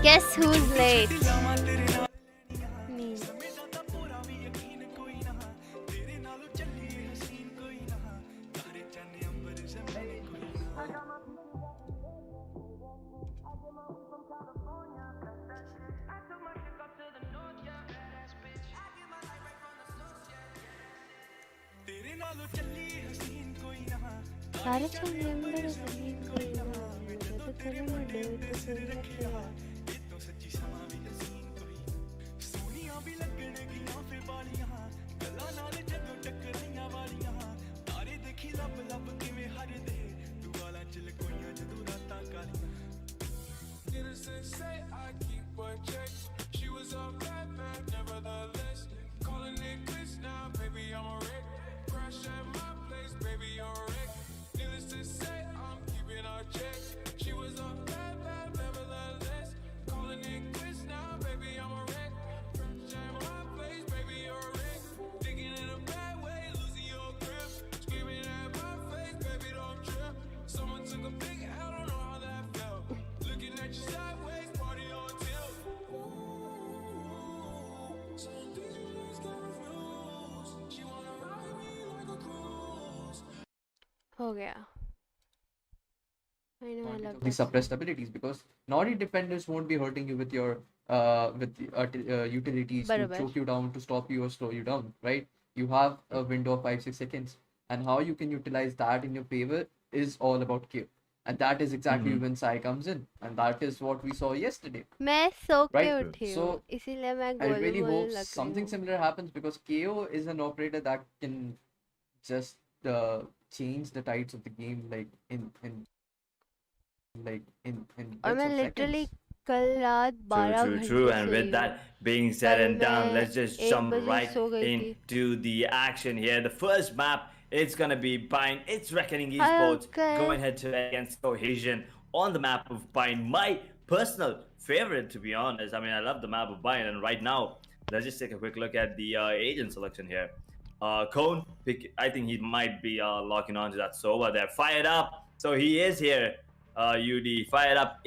Guess who's late? Me. सारे चंगे हसीन कोई ना मुझे तो चलो मैं डेट से रखिया हो गया. I know I love the suppressed abilities, because naughty defenders won't be hurting you with your utilities to choke you down, to stop you or slow you down, right? You have a window of 5-6 seconds, and how you can utilize that in your favor is all about Q. And that is exactly when Sai comes in, and that is what we saw yesterday. मैं सो के right? उठी हूँ So इसीलिए मैं I Golu really बोलने hope लग रही something हूँ. similar happens, because KO is an operator that can just change the tides of the game, like in और bits मैं of literally seconds. कल रात 12 True, घंटे and सोई with हूँ. that being said कल and done, मैं let's just 1 jump बजे right सो गई थी. into the action here. The first map, it's gonna be Bind. It's Reckoning hi Esports uncle. going head to head against Cohesion on the map of Bind. My personal favorite, to be honest. I mean, I love the map of Bind, and right now, let's just take a quick look at the agent selection here. Cone, I think he might be locking onto that Sova there. Fired up, so he is here. UD fired up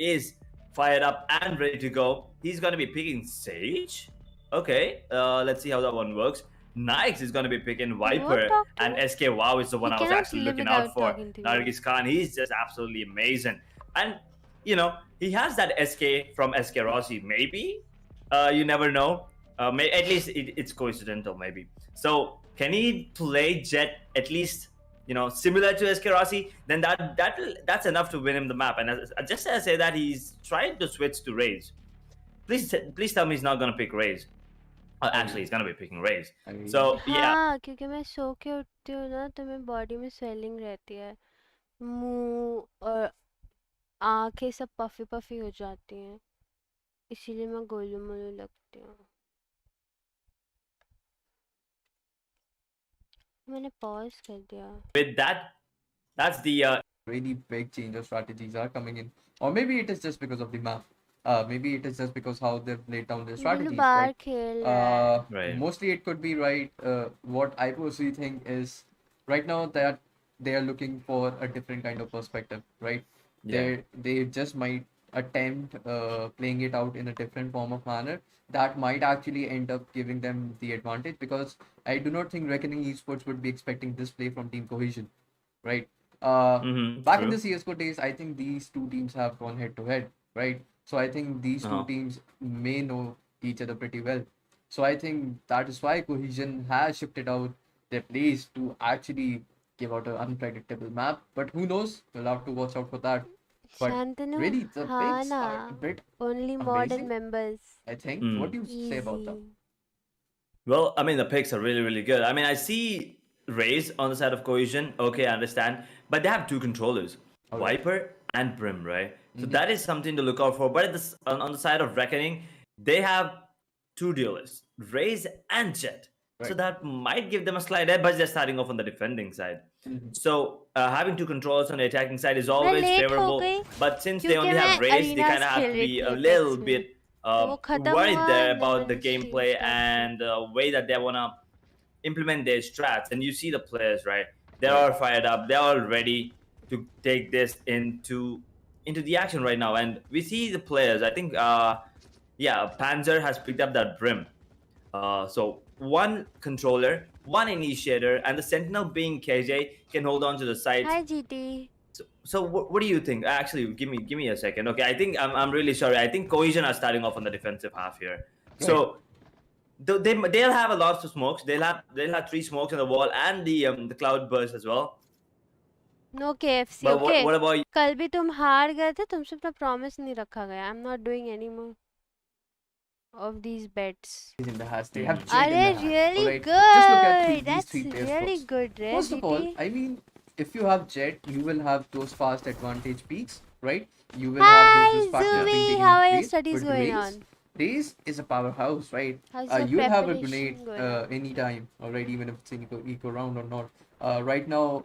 and ready to go. He's gonna be picking Sage. Okay, let's see how that one works. Nikes is gonna be picking Viper, and SK Wow is the one I was actually looking out for. Nargis Khan, he's just absolutely amazing, and you know he has that SK from SK Rossi. Maybe you never know. At least it's coincidental, maybe. So can he play Jet at least? Similar to SK Rossi, then that's enough to win him the map. And just as I say that, he's trying to switch to Raze. Please tell me he's not gonna pick Raze. Actually, he's gonna be picking Raze. So yeah. हाँ क्योंकि मैं सो के उठती हूँ ना तो मेरी body में स्वेलिंग रहती है. मुंह और आंखें सब पफी पफी हो जाती हैं. इसीलिए मैं गोलू मोलू लगती हूँ. मैंने पॉज कर दिया. With that, that's the really big change of strategies are coming in, or maybe it is just because of the map. Maybe it is just because how they've laid down their strategies, right? Mostly it could be right. What I personally think is right now that they are looking for a different kind of perspective, right? Yeah. They just might attempt playing it out in a different form of manner that might actually end up giving them the advantage, because I do not think Reckoning Esports would be expecting this play from Team Cohesion, right? Back in the CSGO days, I think these two teams have gone head to head, right? So I think these two teams may know each other pretty well. So I think that is why Cohesion has shifted out their plays to actually give out an unpredictable map. But who knows? We'll have to watch out for that. But Shantanu, really, the picks are a bit only amazing, modern members. I think. What do you say about that? Well, I mean, the picks are really, really good. I mean, I see Raze on the side of Cohesion. Okay, I understand. But they have two controllers, Viper and Brim, right? So that is something to look out for. But on the side of Reckoning, they have two duelists, Raze and Jet. Right. So that might give them a slight edge, but they're starting off on the defending side. So having two controllers on the attacking side is always favorable. But since they only have Raze, they kind of have to be a little bit worried there about the gameplay and the way that they want to implement their strats. And you see the players, right? They're all fired up. They're all ready to take this into into the action right now, and we see the players. I think, yeah, Panzer has picked up that brim. So one controller, one initiator, and the sentinel being KJ can hold on to the sides. Hi, GT. So what do you think? Actually, give me a second. Okay, I think I'm really sorry. I think Cohesion are starting off on the defensive half here. Right. So they'll have a lot of smokes. They'll have 3 smokes on the wall and the cloud burst as well. No KFC, But okay? what about you? कल भी तुम हार गए थे, तुमसे अपना promise नहीं रखा गया. I'm not doing any more of these bets. In the has. They have Mhm. Jet in Are the has. really Alright. good. Just look at these That's 3 players really first. good, right, First of all, GT? I mean, if you have Jet, you will have those fast advantage peaks, right? You will have those Hi, dispatches being Zumi. taken How into are your place. studies But going Raze, on? Raze is a powerhouse, right? How's your You'll have a preparation grenade going on? anytime, alright, even if it's an eco round or not. Right now,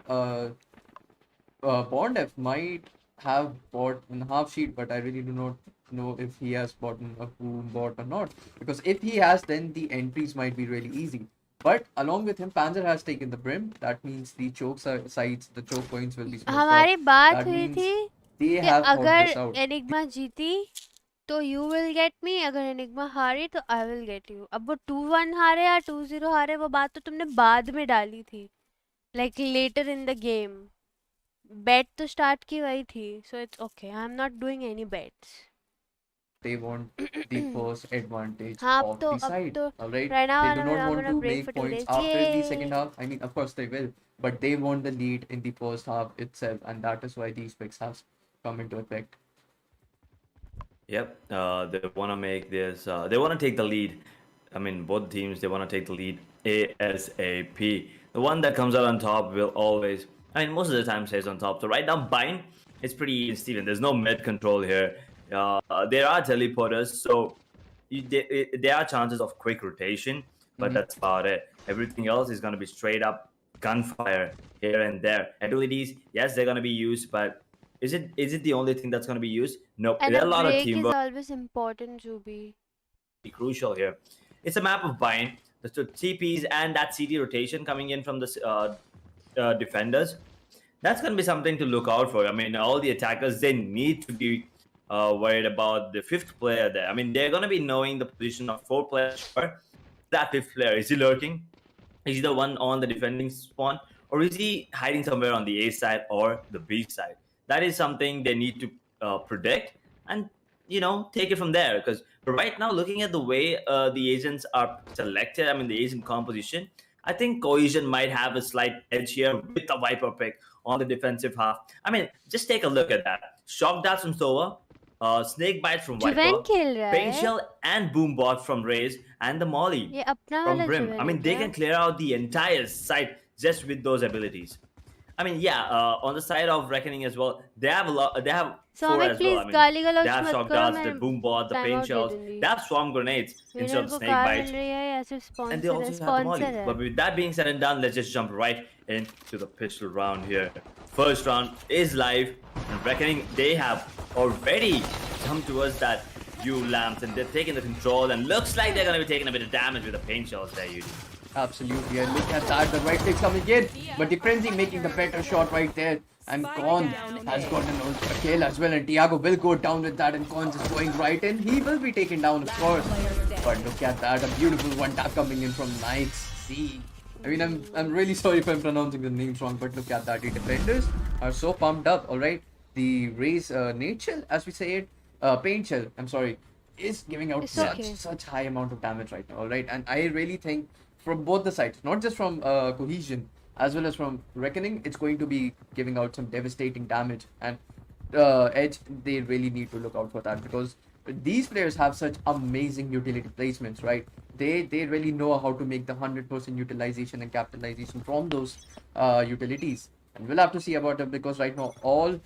Bondef might have bought in half sheet, but I really do not know if he has bought a boom bot or not. Because if he has, then the entries might be really easy. But along with him, Panzer has taken the brim. That means the choke sides, the choke points will be smoked हमारी off. बात That हुई means थी they कि have thought अगर this out. Enigma जीती तो you will get me, अगर enigma हारी तो I will get you. अब वो 2-1 हारे या 2-0 हारे, वो बात तो तुमने बाद में डाली थी, like later in the game. Bet तो start की वही थी, so it's okay. I'm not doing any bets. They want the first advantage हाँ of the side. Alright? right now They do not I'm want gonna to break make for 2 points days. after the Yay! second half. I mean, of course they will, but they want the lead in the first half itself, and that is why these picks have come into effect. Yep, they want to make this. They want to take the lead. I mean, both teams, they want to take the lead ASAP. The one that comes out on top will always, I mean, most of the time stays on top. So right now, Bind is pretty even Steven. There's no mid control here. There are teleporters, so there are chances of quick rotation, but that's about it. Everything else is going to be straight up gunfire here and there. Abilities, yes, they're going to be used, but is it the only thing that's going to be used? Nope. And There a are a lot of break is teamwork. always important, Zubi. Crucial here. It's a map of bind. The TPs and that CD rotation coming in from the defenders. That's going to be something to look out for. I mean, all the attackers, they need to be worried about the 5th player there. I mean, they're going to be knowing the position of 4 players. Sure. That 5th player, is he lurking? Is he the one on the defending spawn? Or is he hiding somewhere on the A side or the B side? That is something they need to predict and, take it from there. Because right now, looking at the way the agents are selected, I mean, the agent composition, I think Cohesion might have a slight edge here with the Viper pick on the defensive half. I mean, just take a look at that. Shock darts from Sova, snake bites from Viper, Juven खेल रहा paint है. shell and boombot from Raze, and the molly ये अपना from वाला Brim. Juven I mean, है they क्या? can clear out the entire site just with those abilities. I mean, yeah, on the side of Reckoning as well, they have a lot. They have So 4 Amit, as well. I please mean, गाली गलौज they have मत shock करो, darts, the मैं boom bot, the time paint out they shells, दूंगी. they have swarm grenades instead Winner of the को snake car bites, मिल रही है या सिर्फ and they sponsor also है? have the molly. Sponsor है. But with that being said and done, let's just jump right into the pistol round here. First round is live, and Reckoning, they have already come towards that lamps, and they're taking the control, and looks like they're going to be taking a bit of damage with the paint shells there, Yudi. Absolutely, and look at that, the right click coming in, but the Frenzy making the better shot right there, and Con has gotten a kill as well, and Tiago will go down with that, and Con is going right in. He will be taken down, of course, but look at that, a beautiful one tap coming in from Knights. See, I mean, I'm really sorry if I'm pronouncing the names wrong, but look at that, the defenders are so pumped up. All right, the Raze Nate Shell, as we say it, Paint Shell, I'm sorry, is giving out It's such okay. such high amount of damage right now. All right, and I really think from both the sides, not just from Cohesion as well as from Reckoning, it's going to be giving out some devastating damage. And Edge, they really need to look out for that, because these players have such amazing utility placements, right? They really know how to make the 100% utilization and capitalization from those utilities. And we'll have to see about it, because right now all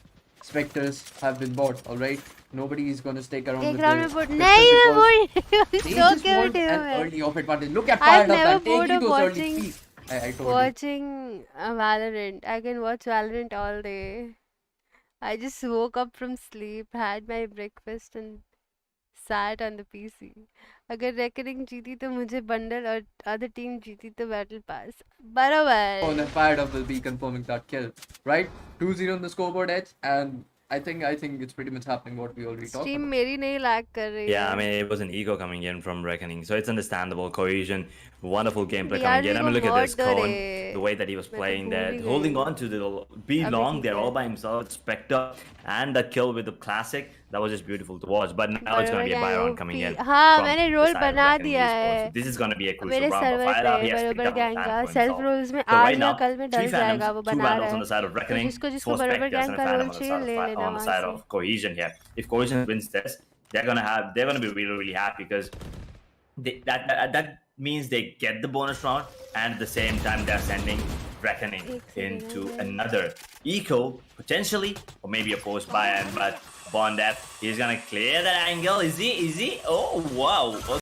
Spectres have been bought, alright? Nobody is going to stick around एक with round the में बोल pistol नहीं मैं because बोल they so just cute want हूँ an मैं. early off advantage. Look at I've fired up never and bored taking of those early watching peaks. I told you. watching Valorant. I can watch Valorant all day. I just woke up from sleep, had my breakfast and sat on the PC. अगर Reckoning जीती तो मुझे bundle और other team जीती तो battle pass. बराबर. And fired up will be confirming that kill, right? 2-0 on the scoreboard, Edge, and I think it's pretty much happening what we already talked stream about. मेरी नहीं lag कर रही Yeah, I है. mean, it was an ego coming in from Reckoning, so it's understandable. Cohesion, wonderful gameplay coming in. DRG I को mean, look at this मौत दो cone, रे. the way that he was मैं तो playing भूल there, he holding गई. on to the be अभी long ठीक there है. all by himself. Spectre and the kill with the classic, that was just beautiful to watch. But now it's going बरोबर to be a gang Byron coming OP. in हाँ from मैंने the role side of बना Reckoning दिया Esports. है So this is going to be a crucial मेरे round. But server fired पे up, he has picked बरोबर up a gang fan का. for self himself. Roles में So right आज या now, कल में three डल phantoms, जाएगा वो two बना vandals रहा on है. the side of तो Reckoning, जिसको जिसको four बरोबर specters गैंग and a का phantom रोल on the चाहिए side ले लेना on the वहाँ side से. of Cohesion here. If Cohesion wins this, they're gonna be really really happy because that means they get the bonus round and at the same time they're sending Reckoning एक second into है. another eco potentially or maybe a post buy-in, but Bondef, he's gonna clear that angle. Is he? Oh wow. Okay.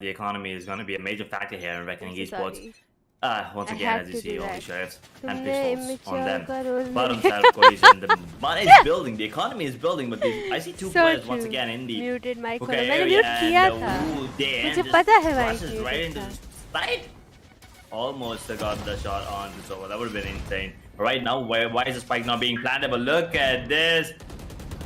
The economy is going to be a major factor here in Reckoning I'm so Esports. sorry. Once I again, had as you to see, do all the that. sheriffs and तुमने pistols on immature them. का role But on ले the side of Cohesion, the money is building, the economy is building, but I see two So players once true. again in the Muted mic hookah खोलो. मैंने area, mute किया and था. Dan मुझे just पता है mic crosses right muted into था. the side. Almost got the shot on the Sova. That would have been insane. Right now, why is the spike not being planted? But look at this.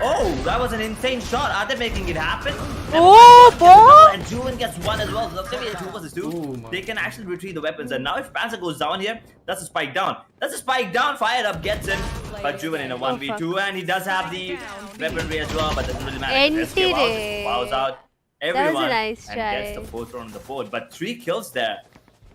Oh, that was an insane shot. Are they making it happen? Oh, boy! And Yuvin gets one as well. So that's going to be a 2 versus 2. Oh, They can actually retrieve the weapons. And now if Panzer goes down here, that's a spike down. That's a spike down. Fired up, gets him. But Yuvin in a 1v2. And he does have the weaponry as well. But doesn't really matter. SK wows out everyone nice and gets the try. fourth round on the board. But 3 kills there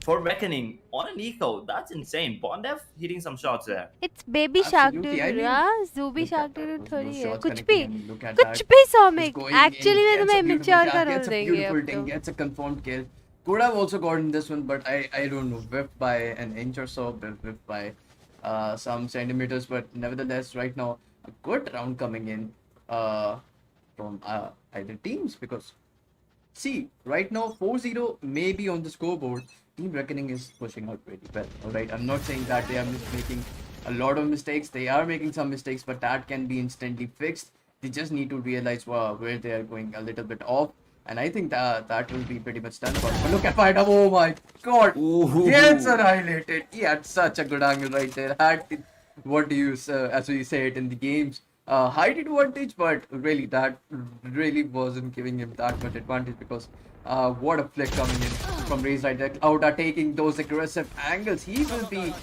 for Reckoning on an eco. That's insane. Bondev hitting some shots there. It's baby shark Absolutely. dude. I mean, हाँ, Zubi look shark at that. dude Those थोड़ी है. shots कुछ connecting भी, and look at कुछ that. भी Just Soumik. going in, Actually में gets a तुम्हें beautiful immature shot, का gets रोल a देंगे beautiful अब thing, तो. gets a confirmed kill. Could have also gotten this one, but I don't know, whipped by an inch or so, whipped by some centimeters. But nevertheless, right now, a good round coming in from either teams because see, right now 4-0 may be on the scoreboard. Team Reckoning is pushing out pretty well. Alright, I'm not saying that they are making a lot of mistakes. They are making some mistakes, but that can be instantly fixed. They just need to realize where they are going a little bit off. And I think that will be pretty much done. But look at fight up. Oh my god. Ooh. Gets annihilated. He had such a good angle right there. What do you as we say it in the games, height advantage, but really that really wasn't giving him that much advantage because what a flick coming in from Raze right there. Auta taking those aggressive angles. He will be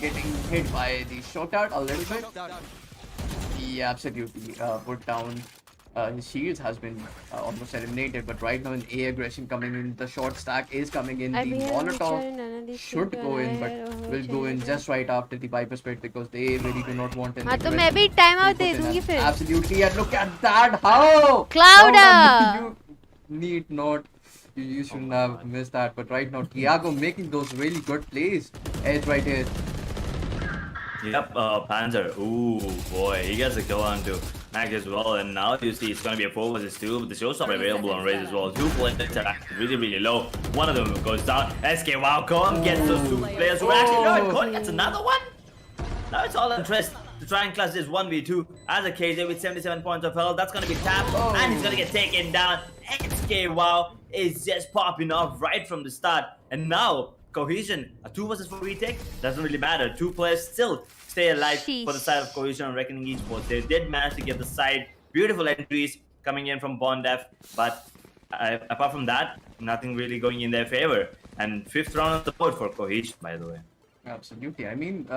getting hit by the shot out a little bit. He absolutely put down. His shields has been almost eliminated, but right now in A aggression coming in, the short stack is coming in. The अभी हम Molotov immature analysis should go in, but will go in just right after the Viper Spit because they really do not want an हाँ तो aggressive मैं भी time out put they in दूंगी an- फिर. Absolutely, and look at that! How? Cloud! You need not. You shouldn't have missed that. But right now, Tiago making those really good plays. Edge right here. Yep, Panzer. Ooh, boy, he gets a kill onto Mac as well. And now you see it's going to be a 4 versus 2, but the showstopper available on Raze as well. 2 players are actually really, really low. One of them goes down. SK Wowcom gets those 2 players who actually know it. Cody gets another one. Now it's all interest to try and clutch this 1v2 as a KJ with 77 points of health. That's going to be tapped and he's going to get taken down. SK Wow is just popping off right from the start. And now Cohesion, a 2 versus 4 retake, doesn't really matter. 2 players still stay alive for the side of Cohesion and Reckoning Esports. They did manage to get the side. Beautiful entries coming in from Bondef, but apart from that, nothing really going in their favor. And 5th round on the board for Cohesion, by the way. Absolutely. I mean,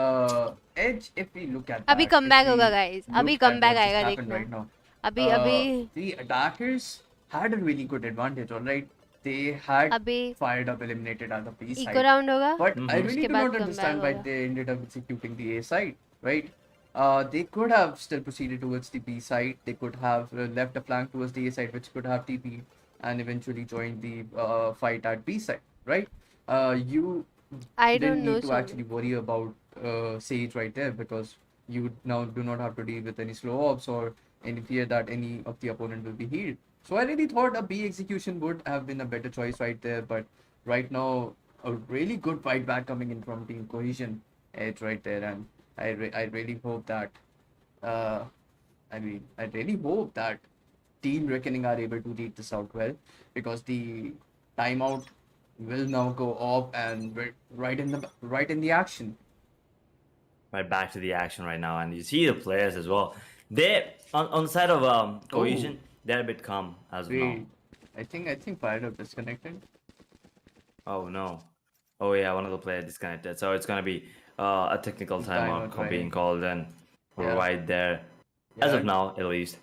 Edge, if we look at अभी that, if comeback होगा we guys, अभी look at comeback what just आएगा happened देखना. right now, अभी अभी the attackers had a really good advantage, all right? They had अभी fired up, eliminated on the B eco side. Round होगा. But I really उसके do बाद not understand why comeback होगा. they ended up executing the A side, right? They could have still proceeded towards the B side. They could have left a flank towards the A side, which could have TP and eventually joined the fight at B side, right? You I didn't don't know need to so. actually worry about Sage right there because you now do not have to deal with any slow ops or any fear that any of the opponent will be healed. So I really thought a B execution would have been a better choice right there, but right now a really good fight back coming in from Team Cohesion Edge right there, and I really hope that I really hope that Team Reckoning are able to read this out well because the timeout will now go off and we're right in the action. Right back to the action right now, and you see the players as well. They on the side of Cohesion, they're a bit calm as of now. Wait, I think Fire Up disconnected. Oh no. Oh yeah, one of the players disconnected. So it's gonna be a technical timeout Right. being called in Yeah. right there. As Yeah. of now, at least.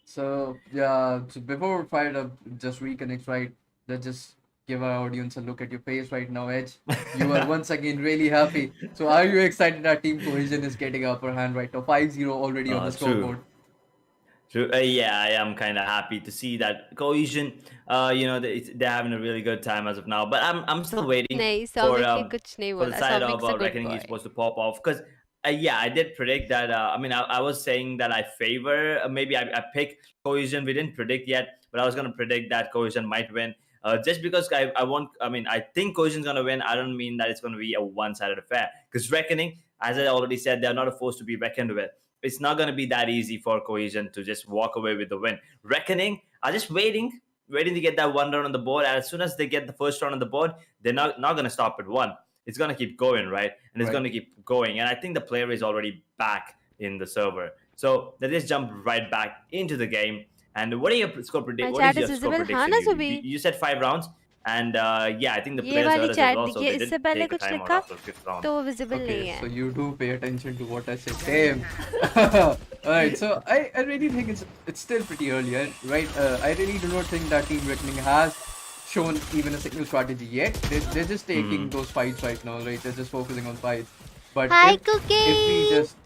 So yeah, so before Fire Up just reconnects, right? Let's just give our audience a look at your face right now, Edge. You are once again really happy. So are you excited that Team Cohesion is getting upper hand right now? 5-0 already on the True. scoreboard. True. Yeah, I am kind of happy to see that Cohesion. They're having a really good time as of now. But I'm still waiting नहीं for Soumik ने कुछ नहीं for the बोला. side सौमिक's of a good Reckoning boy. Esports to pop off because yeah, I did predict that. I was saying that I favor maybe I pick Cohesion. We didn't predict yet, but I was gonna predict that Cohesion might win. Just because I want, I think Cohesion's gonna win. I don't mean that it's gonna be a one-sided affair. Because Reckoning, as I already said, they're not a force to be reckoned with. It's not gonna be that easy for Cohesion to just walk away with the win. Reckoning are just waiting to get that one round on the board. And as soon as they get the first round on the board, they're not gonna stop at one. It's gonna keep going, right? And it's gonna keep going. And I think the player is already back in the server. So they just jump right back into the game. And what are your score My What chat is is your score visible. हाँ prediction? ना सुबी. You said 5 rounds, and yeah, I think the ये players heard वाली us as chat well, so दिखिए. they इससे did पहले take a कुछ timeout लिखा after the 5th round. तो वो visible नहीं Okay, है. so you do pay attention to what I say. Damn. Alright, so I really think it's still pretty early, right? I really do not think that Team Reckoning has shown even a single strategy yet. They're just taking those fights right now, right? They're just focusing on fights. But Hi, if Cookie. we just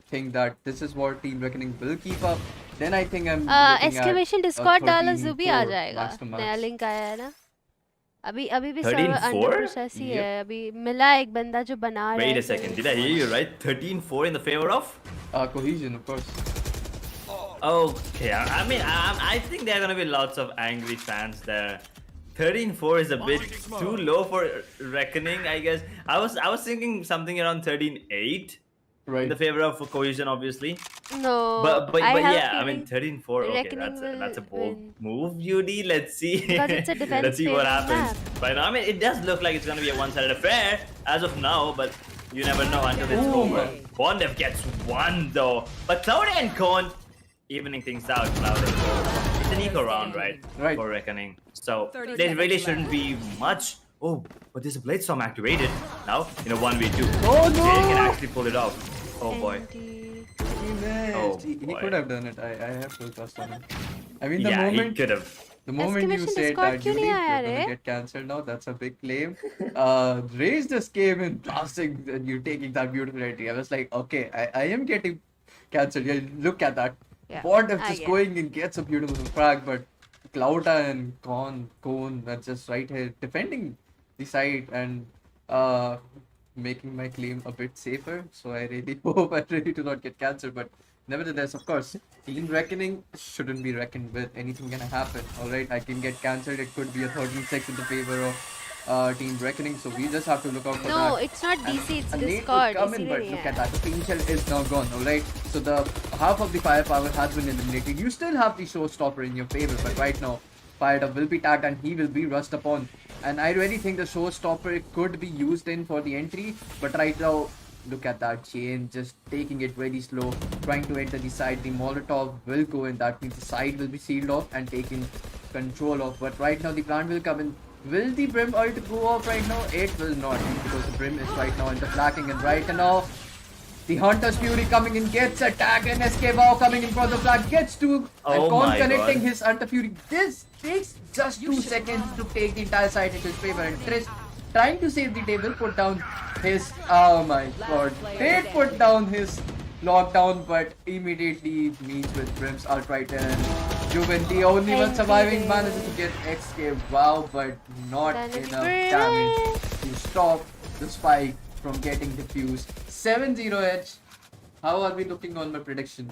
think that this is what Team Reckoning will keep up, then I think I'm looking Exclamation at Discord डालो 13-4 जुबी आ जाएगा. max to max. नया link आया है ना. अभी भी server 13-4? Under process ही है. अभी मिला एक बंदा जो बना रहा है. Wait a second, did I hear you right? 13-4 in the favor of? Cohesion, of course. Okay, I think there are gonna be lots of angry fans there. 13-4 is a bit too low for Reckoning, I guess. I was thinking something around 13-8 Right. in the favor of Cohesion, obviously. No. But I have yeah, I mean feeling 13-4. Okay, Reckoning that's a will bold win. move, UD. Let's see. Because it's a defense Let's see what favored happens. map. But no, I mean, it does look like it's gonna be a one-sided affair as of now. But you never know until it's Ooh. over. Bondev gets one though, but Cloud and Cone evening things out. Cloud and Cone. It's an eco round, right? Right. For Reckoning. So there really shouldn't be much. Oh, but there's a Blade Storm activated now in a 1v2. Oh, no! Jay can actually pull it off. Oh boy. Andy. He missed. Oh, He boy. could have done it. I have full trust on him. I mean, Yeah, he could have. the moment you Exclamation said Discord that क्यों नहीं you're आया gonna रे? get cancelled now, that's a big claim. Rage just came in plastic and you taking that beautiful entry. I was like, okay, I am getting cancelled. Yeah, look at that. Yeah, Bond of I just get going and gets a beautiful frag, but Clouda and Cone are just right here defending the side and making my claim a bit safer. So I really hope I really do not get cancelled. But nevertheless, of course, Team Reckoning shouldn't be reckoned with. Anything can happen. Alright, I can get cancelled. It could be a 13-6 in the favor of Team Reckoning. So we just have to look out for that. No, it's not And DC, it's a nade would Discord. come in, but इसीलिए look नहीं at आया. that. The pain shell is now gone, alright? So the half of the firepower has been eliminated. You still have the showstopper in your favor, but right now, Fired Up will be tagged and he will be rushed upon. And I really think the showstopper could be used in for the entry, but right now, look at that chain, just taking it very slow, trying to enter the side. The Molotov will go in, that means the side will be sealed off and taken control of. But right now the plant will come in. Will the Brim ult go off right now? It will not, because the Brim is right now in the flanking, and right now the Hunter's Fury coming in, gets a tag, and SK Wow coming in for the flag, gets two, and Oh Con my connecting God. his Hunter Fury. This takes just 2 seconds to take the entire side into his favor, and Trish trying to save the table, put down his, oh my god, did put down his lockdown, but immediately meets with Brim's outright, and Yuvin, the only one surviving, manages to get XK Wow, but not Then it's enough damage to stop the spike from getting diffused. 7-0 edge. How are we looking on my prediction?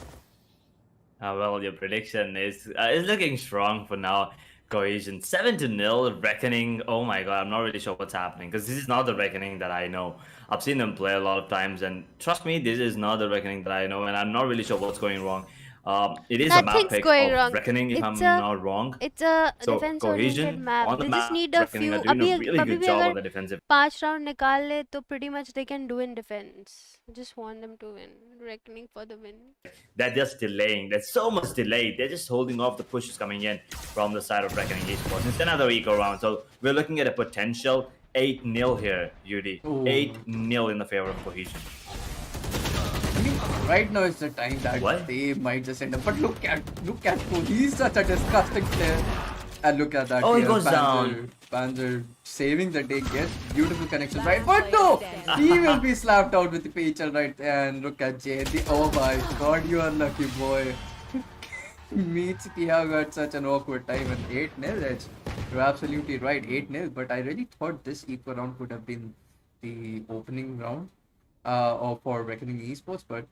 Well, your prediction is looking strong for now. Cohesion 7-0. Reckoning. Oh my god, I'm not really sure what's happening, because this is not the Reckoning that I know. I've seen them play a lot of times, and trust me, this is not the Reckoning that I know, and I'm not really sure what's going wrong. It is a map Nothing's pick going of wrong. Reckoning, if It's I'm a not wrong. it's a So defense oriented Cohesion map. on the They just map, need a Reckoning are few. doing a really अभी good भी job अगर on the defensive. 5 round निकाल ले तो pretty much they can do in defense. Just want them to win. Reckoning for the win. They're just delaying. There's so much delay. They're just holding off the pushes coming in from the side of Reckoning Esports. It's another eco round, so we're looking at a potential 8-0 here, Yudi. Oh. 8-0 in the favor of Cohesion. Right now is the time that What? they might just end up. But look at Ko. He's such a disgusting player. And look at that. Oh, he here, goes down. Panzer saving the day, gets beautiful connection, right? But no! He will be slapped out with the PHL right there. And look at Jay. Oh my god, you are lucky boy. Meets Tiago at such an awkward time, and 8-0 edge. You're absolutely right, 8-0. But I really thought this equal round could have been the opening round or for Reckoning Esports, but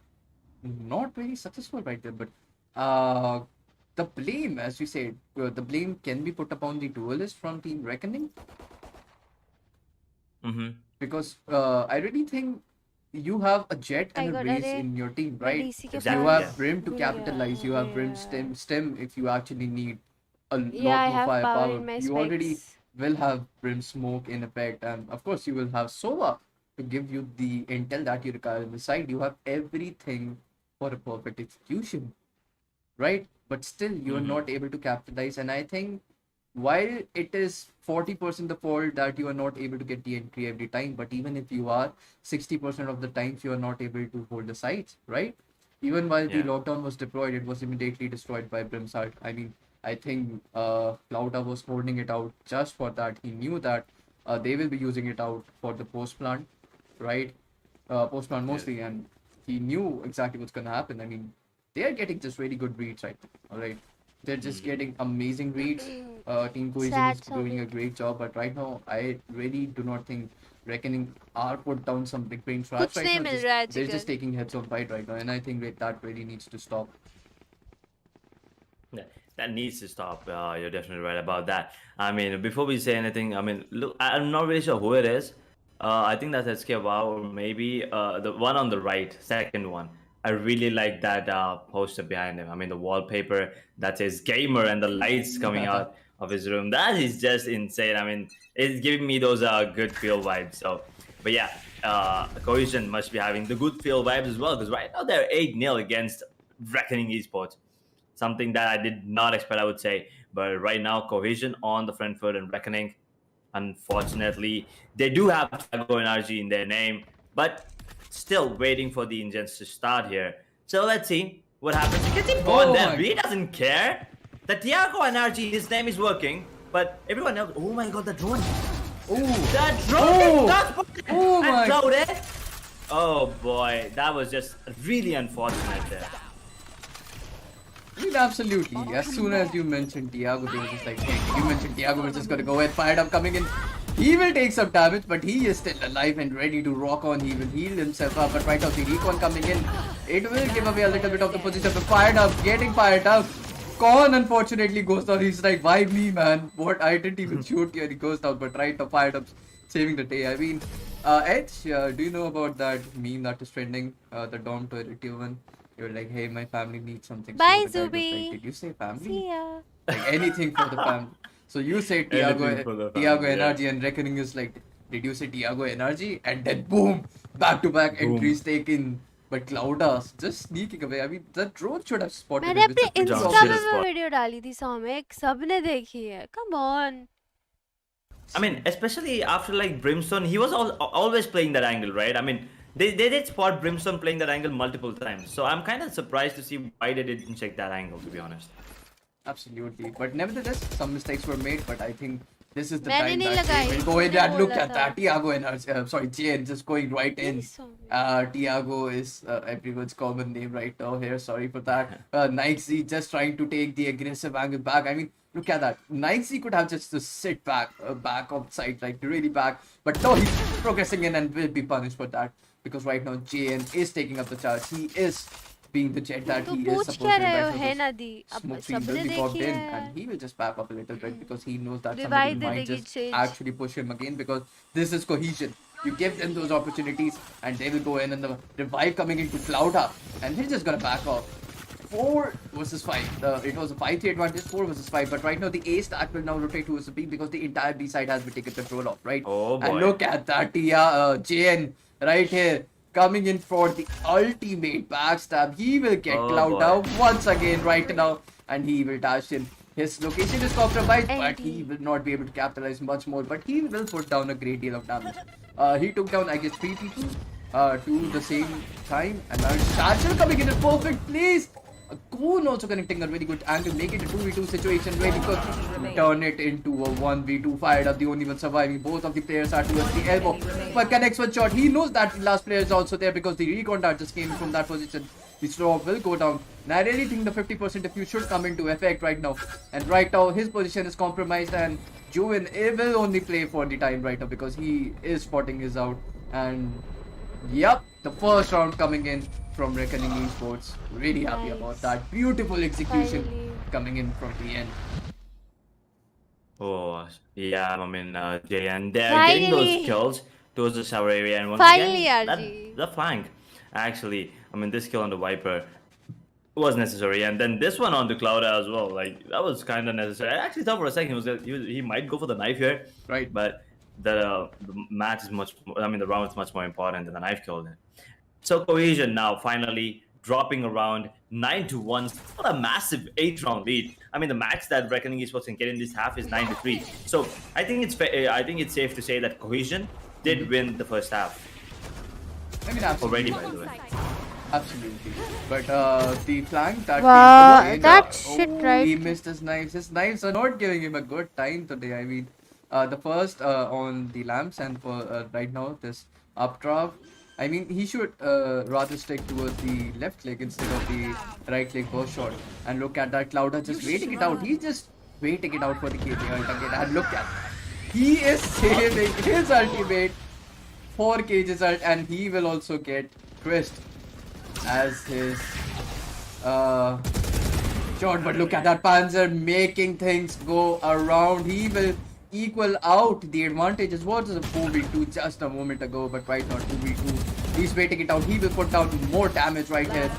not very successful right there. But the blame, as you said, the blame can be put upon the duelist from Team Reckoning, Mm-hmm. because I really think you have a Jet and a Tiger, Raze अरे, in your team, मैं right? DC के Exactly, You pass have Brim to भूल capitalize, you गया. have Brim Yeah. stem if you actually need a Yeah, I lot more have power firepower. in my You already specs. will have Brim smoke in effect, and of course you will have Sova to give you the intel that you require on the side. You have everything for a perfect execution, right? But still you are Mhm. not able to capitalize, and I think while it is 40% the fault that you are not able to get the entry every time, but even if you are, 60% of the times you are not able to hold the sides, right? Even while the Yeah. lockdown was deployed, it was immediately destroyed by Brimsart. I mean, I think Clouda was holding it out just for that. He knew that they will be using it out for the post plant, right? Post plant Yes. mostly, and he knew exactly what's gonna happen. I mean, they are getting just really good reads right now, all right? They're just getting amazing reads. Team Cohesion Sad is doing a song. great job, but right now I really do not think Reckoning are put down some big brain traps कुछ right नहीं now. मिल Just, रहा है they're just chicken. taking heads on fight right now, and I think that really needs to stop. Yeah, that needs to stop. You're definitely right about that. I mean, before we say anything, I mean, look, I'm not really sure who it is. I think that's SK Wow, or maybe the one on the right, second one. I really like that poster behind him. I mean, the wallpaper that says gamer and the lights coming out of his room. That is just insane. I mean, it's giving me those good feel vibes. So, but yeah, Cohesion must be having the good feel vibes as well, because right now they're 8-0 against Reckoning Esports. Something that I did not expect, I would say. But right now, Cohesion on the front foot and Reckoning. Unfortunately, they do have Tiago NRG in their name, but still waiting for the engines to start here. So let's see what happens. You can see Bond Oh there. my He doesn't care. The Tiago NRG, his name is working, but everyone else. Oh my god, the drone. Ooh. The drone Oh. is not Oh my- loaded. Oh boy, that was just really unfortunate there. I mean, absolutely. As soon as you mentioned Tiago, they were just like, hey, you mentioned Tiago, we're just gonna go ahead, fired up, coming in. He will take some damage, but he is still alive and ready to rock on. He will heal himself up, but right now the recon coming in, it will give away a little bit of the position. But fired up, getting fired up. Con unfortunately goes down. He's like, why me, man? What? I didn't even shoot you, and he goes down. But right now, fired up, saving the day. I mean, Edge, do you know about that meme that is trending? The Dom to one. You're like, hey, my family needs something. Bye, So the guy was Zubi. like, did you say family? See ya. Like anything for the family. So you say Tiago, Anything for the Tiago family, yeah. NRG, and Reckoning is like, did you say Tiago NRG? And then boom, back to back Boom. entries taken But Cloudas just sneaking away. I mean, the drone should have spotted मैंने him. It's अपने a pretty Insta पे obvious. वो video डाली थी सौमिक, सबने देखी है. Come on. I mean, especially after like Brimstone, he was always playing that angle, right? I mean, they did spot Brimstone playing that angle multiple times. So I'm kind of surprised to see why they didn't check that angle, to be honest. Absolutely. But nevertheless, some mistakes were made. But I think this is the मैंने time नहीं that लगाई, they will go in तुमने and look बोला at था. that. Tiago and sorry, Jane just going right in. Please, Soumik. Tiago is everyone's common name right now here. Sorry for that. Nike just trying to take the aggressive angle back. I mean, look at that. Nike could have just to sit back, back outside, like really back. But no, he's progressing in and will be punished for that. Because right now, JN is taking up the charge. He is being the jet that तो he is पूछ supposed क्या to be. रहे हो, Right now, है this नदी, अब smoke screen will सबने be popped देखी in है. and he will just back up a little bit because he knows that somebody Revive they might देगी just Sage. actually push him again because this is cohesion. You give them those opportunities and they will go in and the revive coming into Clouda and he's just gonna back off. 4 versus 5. It was a 5-3 advantage, 4 versus 5. But right now the A stack will now rotate towards the B because the entire B side has been taken control of, right? Oh boy. And look at that, JN right here coming in for the ultimate backstab. He will get Oh, Cloud boy. out once again right now and he will dash in. His location is compromised, but NT. he will not be able to capitalize much more. But he will put down a great deal of damage. He took down, I guess, 3 people to the same time. And now Satchel coming in a perfect place. Koon also connecting a very good angle, make it a 2v2 situation very good. Turn it into a 1v2 fired up, the only one surviving. Both of the players are towards the elbow. But connects one shot. He knows that the last player is also there because the recon dart just came from that position. The straw will go down. And I really think the 50% if you should come into effect right now. And right now his position is compromised and Yuvin will only play for the time right now because he is spotting his out. And yep, the first round coming in from Reckoning Esports. Really happy Nice. about that. Beautiful execution Finally. coming in from the end. Oh, yeah, I mean, Jay, and they're getting those Finally. kills towards the shower area, and once Finally, again, RG. the flank. Actually, I mean, this kill on the Viper was necessary, and then this one on the Cloud as well. Like that was kind of necessary. I actually thought for a second he might go for the knife here, Right. but the match is much. I mean, the round is much more important than the knife kill. So Cohesion now finally dropping around 9-1. What a massive 8-round lead. I mean, the max that Reckoning Esports can get in this half is 9-3. So I think it's safe to say that Cohesion did win the first half I mean, absolutely. already, by the way. Absolutely. But the flank that Wow, came from that Jane, shit, right? he missed his knives. His knives are not giving him a good time today. I mean, the first on the lamps and for right now this updraft. I mean, he should rather stick towards the left leg instead of the right leg burst shot. And look at that Clouder just waiting it out. He's just waiting it out for the KT ult again. And look at he is saving his ultimate for Cage's ult and he will also get Christ as his shot. But look at that Panzer making things go around. He will equal out the advantages. What was a 4v2 just a moment ago, but right now 2v2. He's waiting it out. He will put down more damage right here.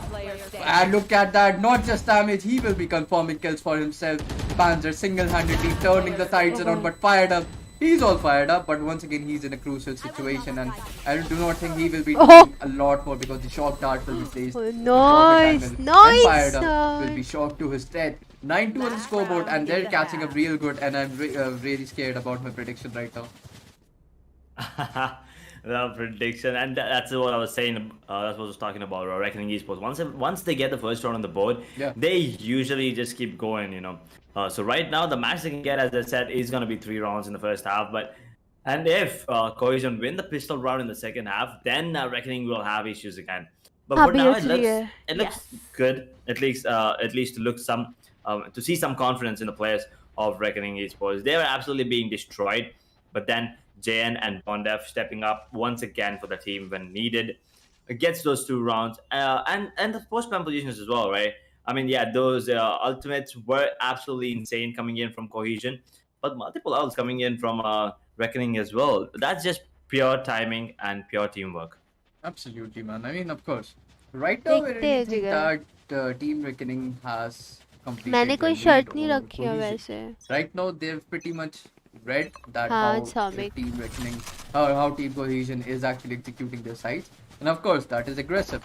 And look at that, not just damage, he will be confirming kills for himself. Panzer single-handedly turning the sides around, but fired up. He's all fired up, but once again he's in a crucial situation, and I do not think he will be doing a lot more because the shock dart will be placed. Oh, The nice, rocket nice, and fired up will be nice. shocked to his death. 9-2 on the scoreboard, and they're catching up real good, and I'm really scared about my prediction right now. The prediction, and that's what I was saying. That's what I was talking about. Reckoning Esports. Once they get the first round on the board, Yeah. they usually just keep going. So right now the max they can get, as I said, is gonna be 3 rounds in the first half. And if Cohesion win the pistol round in the second half, then Reckoning will have issues again. But for now, it looks good. At least to look to see some confidence in the players of Reckoning Esports. They were absolutely being destroyed, but then JN and Bondef stepping up once again for the team when needed. Gets those 2 rounds and the post-ban positions as well, right? I mean, yeah, those ultimates were absolutely insane coming in from Cohesion, but multiple ults coming in from Reckoning as well. That's just pure timing and pure teamwork. Absolutely, man. I mean, of course. Right now, I देखते really हैं think जिगर. that Team Reckoning has completed मैंने their कोई lead shirt नहीं over रखी है Cohesion. वैसे. Right now, they've pretty much read that हाँ, how Soumik. Team Reckoning, how Team Cohesion is actually executing their sides, and of course, that is aggressive.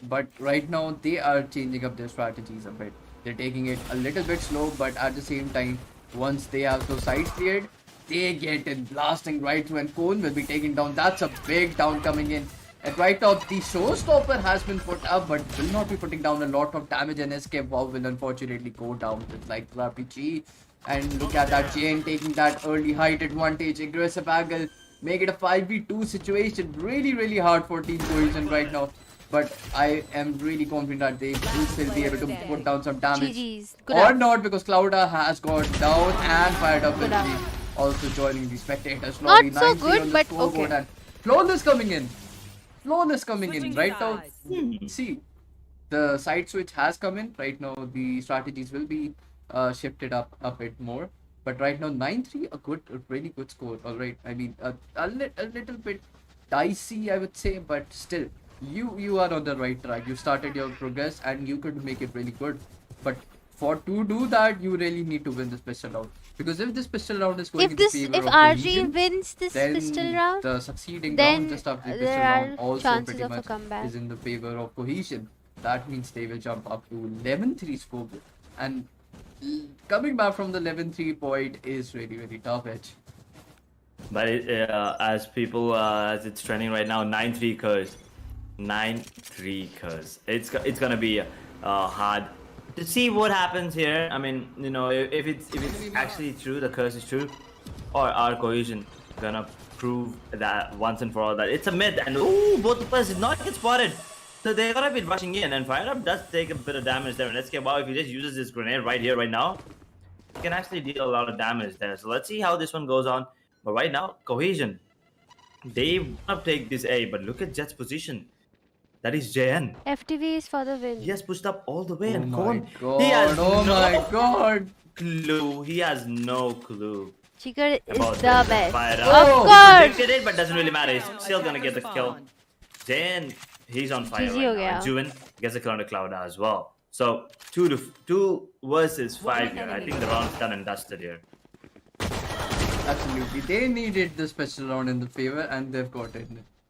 but right now they are changing up their strategies a bit. They're taking it a little bit slow, but at the same time, once they have those sides cleared, they get it blasting right through, and Cone will be taken down. That's a big down coming in. And right now, the showstopper has been put up, but will not be putting down a lot of damage, and Escape Wow will unfortunately go down with like RPG. And look at that, Jane taking that early height advantage, aggressive angle, make it a 5v2 situation. Really, really hard for Team Cohesion right now. But I am really confident that they will still be able to put down some damage. GG's. Good Or up. not, because Clouda has got down and fired up with Good up. me. Also joining the spectators Not lobby. so 9-3 good, on the but scoreboard, okay. and Flawless coming in. Flawless coming in. Right now, see, the side switch has come in. Right now, the strategies will be shifted up a bit more. But right now, 9-3, a really good score. All right, I mean, a little bit dicey, I would say, but still, you are on the right track. You started your progress, and you could make it really good. But to do that, you really need to win this pistol round. Because if this pistol round is going in the favor If of RG Cohesion, wins this then pistol round, the succeeding then round just after the pistol there round are also chances pretty of a much comeback. is in the favor of Cohesion. That means they will jump up to 11-3 scoreboard. And coming back from the 11-3 point is really, really tough edge. But as people, as it's trending right now, 9-3 curse. 9-3 curse. It's gonna be hard to see what happens here. I mean, you know, if it's actually true, the curse is true, or our Cohesion gonna prove that once and for all that it's a myth. And ooh, both the players did not get spotted. So they're gonna be rushing in, and Fire Up does take a bit of damage there. And let's get wow, if he just uses this grenade right here, right now, he can actually deal a lot of damage there. So let's see how this one goes on. But right now, Cohesion, they want to take this A, but look at Jet's position. That is JN. FTV is for the win. He has pushed up all the way, Oh and my Kon, god, he has oh no my god. clue. He has no clue. Chicker is About the this. best. Fire Of up. course. He did it, but doesn't really matter. He's still gonna get the kill. JN, he's on fire Easy ho right now. And gaya. Yuvin gets a kill on the Clouda as well. So 2 versus 5 here. I think the round's done and dusted here. Absolutely. They needed the special round in the favor, and they've got it.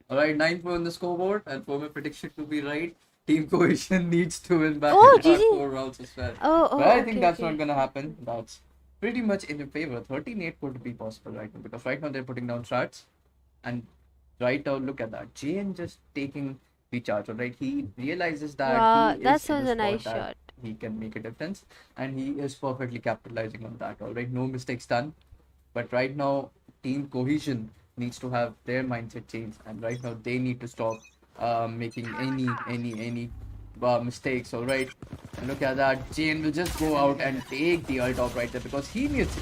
Alright, 9-4 on the scoreboard, and for my prediction to be right, Team Cohesion needs to win back Oh, in the GG. 4 rounds as well. Oh, But I okay, think that's okay. not gonna happen. That's pretty much in your favor. 13-8 could be possible right now, because right now they're putting down strats. And right now, look at that. JN just taking the charge, alright? He realizes that Wow, he that is in was a a nice spot that shot. he can make a difference, and he is perfectly capitalizing on that, alright? No mistakes done. But right now, Team Cohesion needs to have their mindset changed, and right now they need to stop making any mistakes. All right, and look at that. Jane will just go out and take the ult off right there, because he needs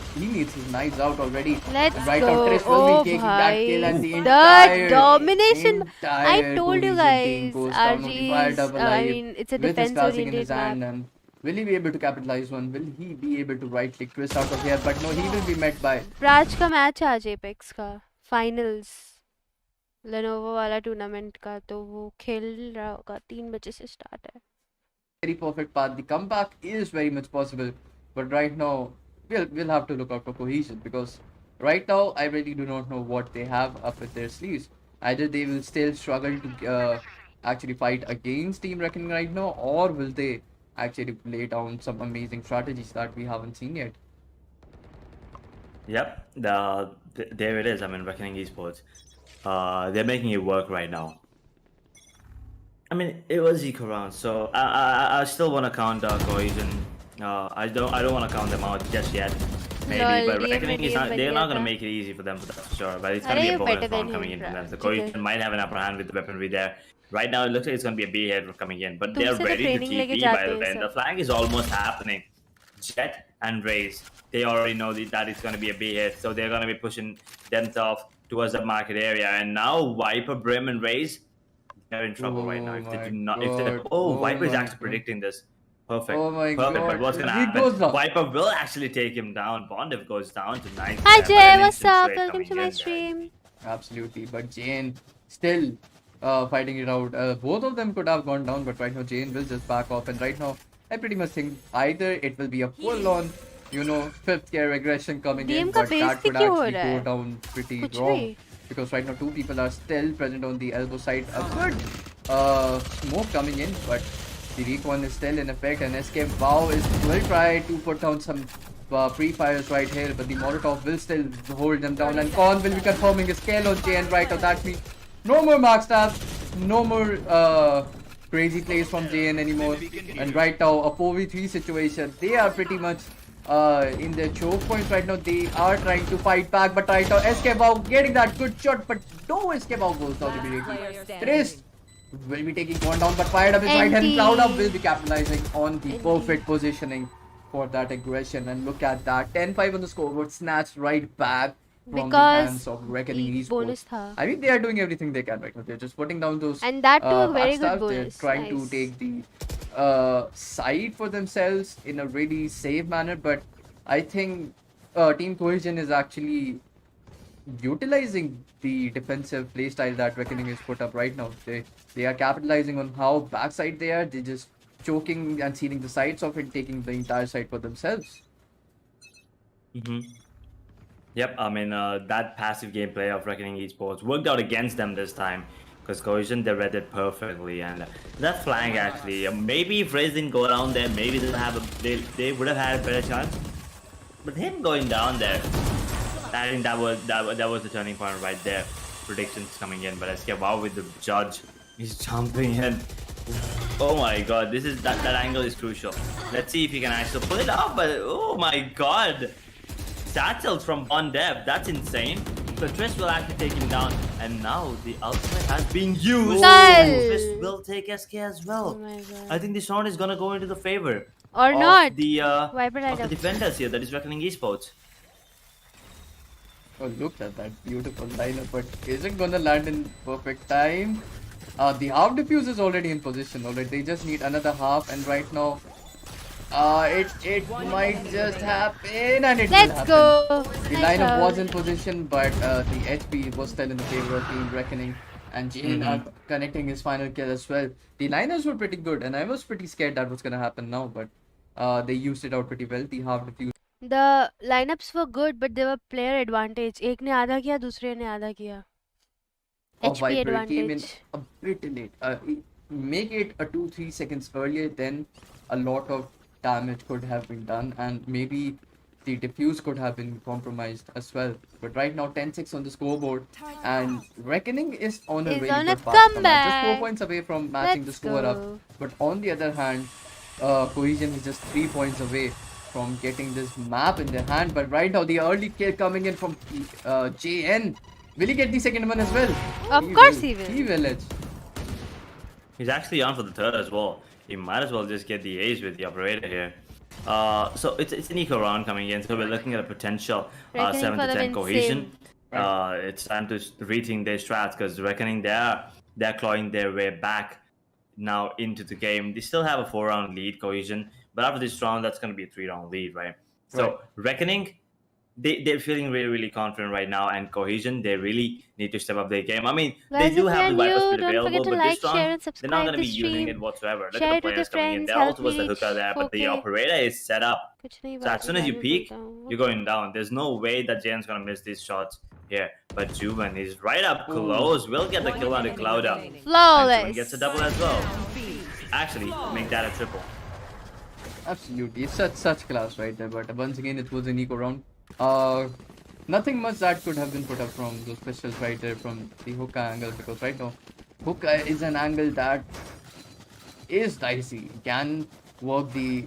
his knives out already. Let's And right go. now, Trish will Oh, be taking that kill, and the bhai. entire The domination. I entire told you Cohesion team guys, goes down on the fire RG is, double I live mean, it's a with his classic in his defense-oriented hand, map. and will he be able to capitalize one? Will he be able to right click Chris out of here? But no, he will be met by Praj का match है आज apex का finals Lenovo वाला tournament का तो वो खेल रहा होगा 3 बजे से स्टार्ट है very perfect path. The comeback is very much possible, but right now we'll have to look out for Cohesion, because right now I really do not know what they have up with their sleeves. Either they will still struggle to actually fight against Team Reckoning right now, or will they actually lay down some amazing strategies that we haven't seen yet. Yep, there it is. I mean, Reckoning Esports. They're making it work right now. I mean, it was eco round, so I still want to count Cohesion. I don't want to count them out just yet. Maybe, Lol, but DM Reckoning is में not. DM They're बन not गया gonna था। make it easy for them, for that's for sure. But it's gonna अरे be a bonus better round than coming him, in from them. So ठीक है। Cohesion might have an upper hand with the weaponry there. Right now, it looks like it's gonna be a B head coming in, but they're तुमसे तो ready to training लेके TP जाते by the हैं way. सब। The flag is almost happening. Jet and Raze, they already know that it's gonna be a B hit, so they're gonna be pushing themselves towards the market area. And now Viper, Brim, and Raze, they're in trouble right now. If they my do not, God. oh, Oh Viper is my actually God. predicting this. Perfect. Oh my Perfect. God. But what's gonna He happen? goes down. Viper will actually take him down. Bondiv goes down to 9. Hi Jay, what's up? Welcome to my stream. Absolutely, but Jane still fighting it out. Both of them could have gone down, but right now Jane will just back off. And right now, I pretty much think either it will be a full-on, fifth gear aggression coming in, DM का but base that भी could क्यों हो actually रहा go है? down pretty कुछ wrong. भी। Because right now 2 people are still present on the elbow side. A good smoke coming in, but the recon is still in effect, and Escape Wow will try to put down some pre-fires right here, but the Molotov will still hold them down, and Khan will be confirming his kill on JN right now. That means no more mark stabs, no more crazy plays from JN anymore, and right now a 4v3 situation. They are pretty much in their choke points right now. They are trying to fight back, but right now Escape Wow getting that good shot, but no Escape Wow goes down immediately. Trist will be taking one down, but fired up his right hand. Cloud Up will be capitalizing on the perfect positioning for that aggression. And look at that, 10-5 on the scoreboard, snatched right back from the hands of Reckoning Esports. I mean, they are doing everything they can right now. They're just putting down those and that too a very good backstabs. bonus. They're trying to take the side for themselves in a really safe manner, but I think Team Cohesion is actually utilizing the defensive playstyle that Reckoning is put up right now. They are capitalizing on how backside they are. They're just choking and sealing the sides of it, taking the entire side for themselves. Yep, I mean, that passive gameplay of Reckoning Esports worked out against them this time. Because Cohesion, they read it perfectly. And that flank, actually, maybe if Raze didn't go around there, maybe they would have had a better chance. But him going down there, I think that was the turning point right there. Predictions coming in, but Escape Wow with the judge, he's jumping in. Oh my god, that angle is crucial. Let's see if he can actually pull it off, but oh my god. Satchels from on dev, that's insane. So Trist will actually take him down, and now the ultimate has been used. And Trist will take SK as well. Oh I think this round is gonna go into the favor or of not the defenders here, that is Reckoning Esports. Oh, look at that beautiful lineup, but isn't gonna land in perfect time. The half diffuse is already in position already. They just need another half, and right now, it might just happen, and it will happen. Let's go. The lineup was in position, but the HP was still in the favor of Team Reckoning, and Jane are connecting his final kill as well. The liners were pretty good, and I was pretty scared that was gonna happen now, but they used it out pretty well. The half diffuse. The lineups were good, but there were player advantage. एक ने आधा किया, दूसरे ने आधा किया. HP Viper came in advantage. a bit late. Make it a 2-3 seconds earlier, then a lot of damage could have been done, and maybe the diffuse could have been compromised as well. But right now, 10-6 on the scoreboard, and Reckoning is on a really good path. Just 4 points away from matching the score up. But on the other hand, Cohesion is just 3 points away from getting this map in their hand. But right now, the early kill coming in from JN. Will he get the second one as well? Of course he will. He will edge. He's actually on for the third as well. He might as well just get the ace with the operator here. So it's an eco round coming in, so we're looking at a potential 7-10 Cohesion. It's time to rethink their strats, because Reckoning they're clawing their way back now into the game. They still have a 4-round lead, Cohesion, but after this round, that's going to be a 3-round lead, right? So Reckoning, they're feeling really, really confident right now, and Cohesion, they really need to step up their game. I mean, they do have the Viper speed available, but this round, they're not going to be using it whatsoever. Look at the players coming in. There also was the hooker there, but the operator is set up. So as soon as you peek, you're going down. There's no way that Jane's going to miss these shots here. But Yuvin is right up close. Will get the kill on the Cloud Up. Flawless. And Yuvin gets a double as well. Actually, make that a triple. Absolutely. It's such class right there. But once again, it was an eco round. Nothing much that could have been put up from those pistols right there from the hookah angle, because right now hookah is an angle that is dicey. Can work the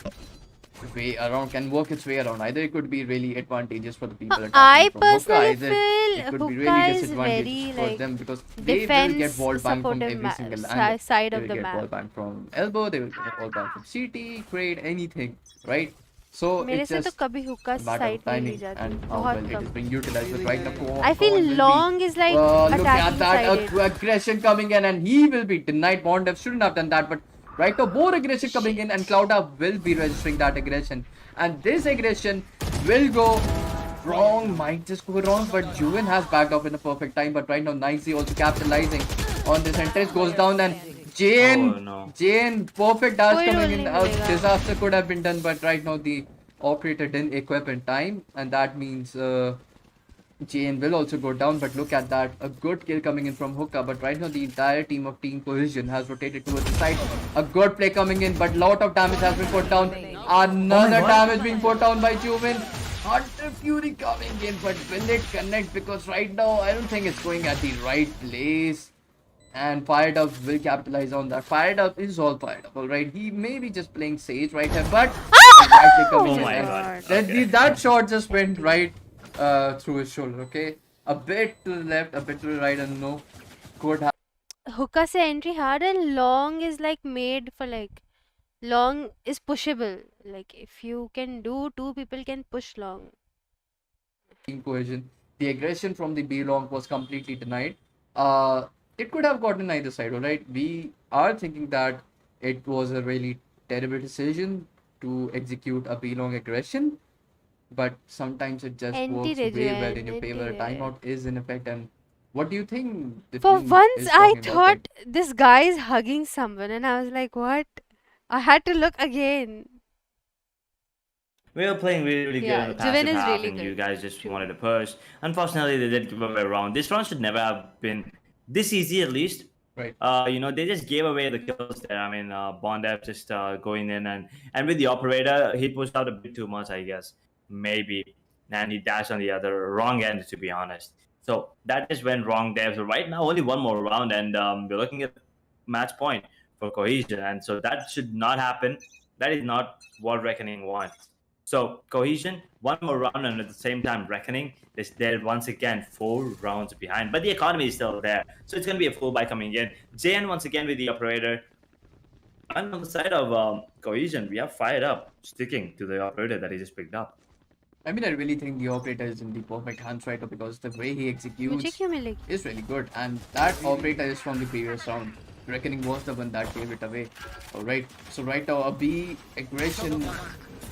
way around, can work its way around. Either it could be really advantageous for the people I attacking from hookah, personally either feel it could be hookah really is disadvantageous very for them, because they will get wall bang from every single angle. side They of will the get wall map. bang from elbow, they will get wall bang from CT, crate, anything, right? So मेरे it's से तो just कभी हुक्का a matter side of नहीं ली timing जाती. and how बहुत well it come. is being utilized. But right now, I feel long is like look at attacking that sided. aggression coming in, and he will be denied. Bond shouldn't have done that, but right now more aggression coming in, and Clouda will be registering that aggression, and this aggression will go wrong, might just go wrong, but Yuvin has backed off in the perfect time. But right now, Nicey also capitalizing on this, and Trish goes down, and Jane, perfect dash coming in. Disaster could have been done, but right now the operator didn't equip in time, and that means JN will also go down, but look at that. A good kill coming in from Hookah, but right now the entire team of Team Cohesion has rotated towards the side. A good play coming in, but lot of damage has been put down. Another damage being put down by Yuvin. Hunter Fury coming in, but will it connect? Because right now, I don't think it's going at the right place. And Fired Up will capitalize on that. Fired Up is all fired up, alright? He may be just playing Sage right here, but exactly coming Oh in. my And god. that shot just went right through his shoulder, okay? A bit to the left, a bit to the right, and no. Could have. Hookah se entry hard and long is like made for like long is pushable. Like if you can do, two people can push long. Team Cohesion. The aggression from the B long was completely denied. It could have gotten either side, alright? We are thinking that it was a really terrible decision to execute a B long aggression, but sometimes it just Anti works way well in Rejuan, your favor. A anti timeout is in effect, and what do you think the For team once, is I talking about? Like, thought this guy is hugging someone, and I was like, what? I had to look again. We were playing really good Yeah, in the Yuvin passive is half, really and you good. guys just True. wanted to push. Unfortunately, they did give away a round. This round should never have been this easy, at least. right. They just gave away the kills there. I mean, Bondev just going in and with the operator, he pushed out a bit too much, I guess, maybe, and he dashed on the other wrong end, to be honest. So that just went wrong there. So right now, only one more round, and we're looking at match point for Cohesion, and so that should not happen. That is not what Reckoning wants. So Cohesion, one more round, and at the same time, Reckoning is there once again, 4 rounds behind. But the economy is still there, so it's going to be a full buy coming in. JN once again with the operator. And on the side of Cohesion, we have Fired Up, sticking to the operator that he just picked up. I mean, I really think the operator is in the perfect hands right now because the way he मुझे executes क्यों मिलेगी? is really good, and that operator is from the previous round. Reckoning was the one that gave it away. Alright, so right now a B aggression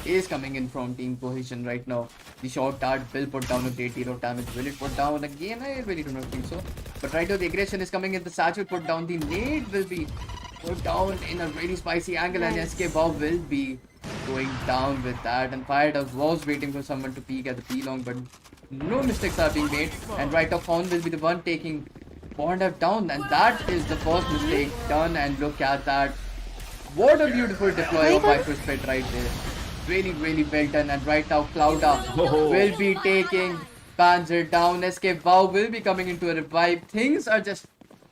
is coming in from Team Cohesion right now. The shot dart will put down a great deal of damage. Will it put down again? I really do not think so. But right now the aggression is coming in. The Satch will put down. The nade will be put down in a really spicy angle, and Nice. SK Bob will be going down with that. And Fired Up was waiting for someone to peek at the P long, but no mistakes are being made. And right now Fawn will be the one taking Bond up down, and that is the first mistake done. And look at that. What a beautiful deploy of Hyperspit right there. Really, really well done. And right now, Clouda will be taking Panzer down. SK Wow will be coming into a revive. Things are just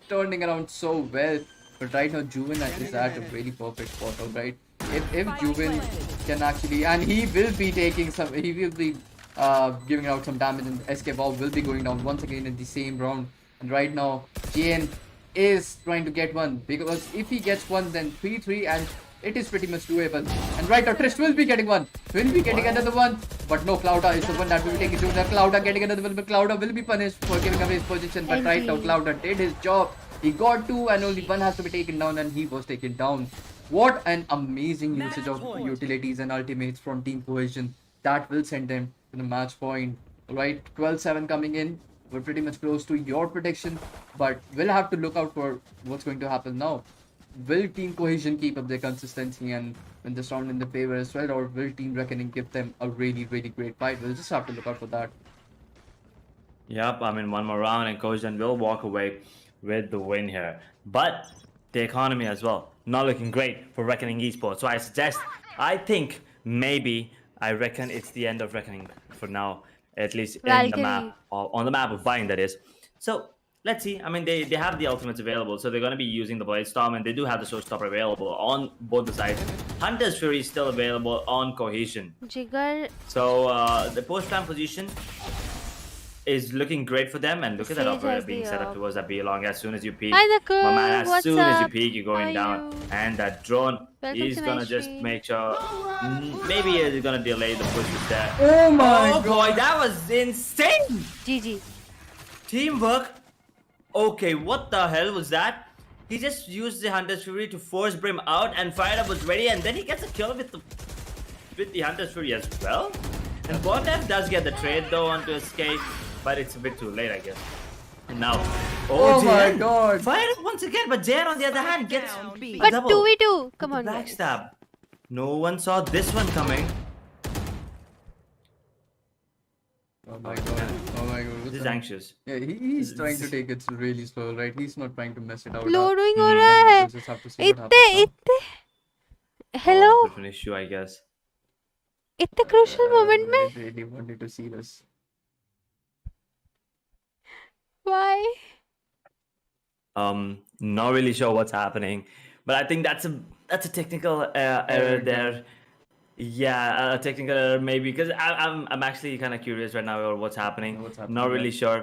turning around so well. But right now, Juvin is at a really perfect spot, alright? If Juvin can actually, and he will be taking some, he will be giving out some damage, and SK Wow will be going down once again in the same round. And right now, JN is trying to get one, because if he gets one, then 3-3, and it is pretty much doable. And right now, Trist will be getting one, will be getting another one, but no, Clouda is the one that will take it to the Clouda getting another one, but Clouda will be punished for giving away his position. But right now, Clouda did his job. He got two, and only one has to be taken down, and he was taken down. What an amazing usage of utilities and ultimates from Team Cohesion. That will send them to the match point. Right, 12-7 coming in. We're pretty much close to your prediction, but we'll have to look out for what's going to happen now. Will Team Cohesion keep up their consistency and win this round in their favor as well, or will Team Reckoning give them a really, really great fight? We'll just have to look out for that. Yep, I mean, one more round and Cohesion will walk away with the win here. But the economy as well, not looking great for Reckoning Esports. So I think maybe I reckon it's the end of Reckoning for now, at least in the Valkyrie. map, on the map of buying, that is. So let's see. I mean, they have the ultimates available, so they're going to be using the Blade Storm, and they do have the Showstopper available on both the sides. Hunter's Fury is still available on Cohesion. Jigar, So the post-plan position is looking great for them, and look at that Sage operator has being the set up op. towards that B long. As soon as you peek, Hi, Nakul. my man, as What's soon as you up? peek, you're going How are down, you? and that drone Welcome is to gonna my just stream. make sure. Maybe it's gonna delay the push with that. Oh my Oh boy, that was insane! GG. Teamwork. Okay, what the hell was that? He just used the Hunter's Fury to force Brim out, and Fired Up was ready, and then he gets a kill with the Hunter's Fury as well. And Bondev does get the trade though onto Escape, but it's a bit too late, I guess. And now, Oh my JN. God. Fired Up once again, but Jan on the other hand gets a But double 2v2. with Come the on, guys. backstab. No one saw this one coming. Oh my god. Oh my god. This is anxious. Yeah, he's trying to take it really slow, right? He's not trying to mess it out. Loading हो Hmm. रहा And है we'll just have to see what इतने happens now. इतने hello Oh, bit of an issue, I guess. इतने crucial moment में I really wanted to see this. Why Not really sure what's happening, but I think that's a technical error there. Yeah, a technical error maybe because I'm actually kind of curious right now about what's happening. What's happening, Not yeah. really sure.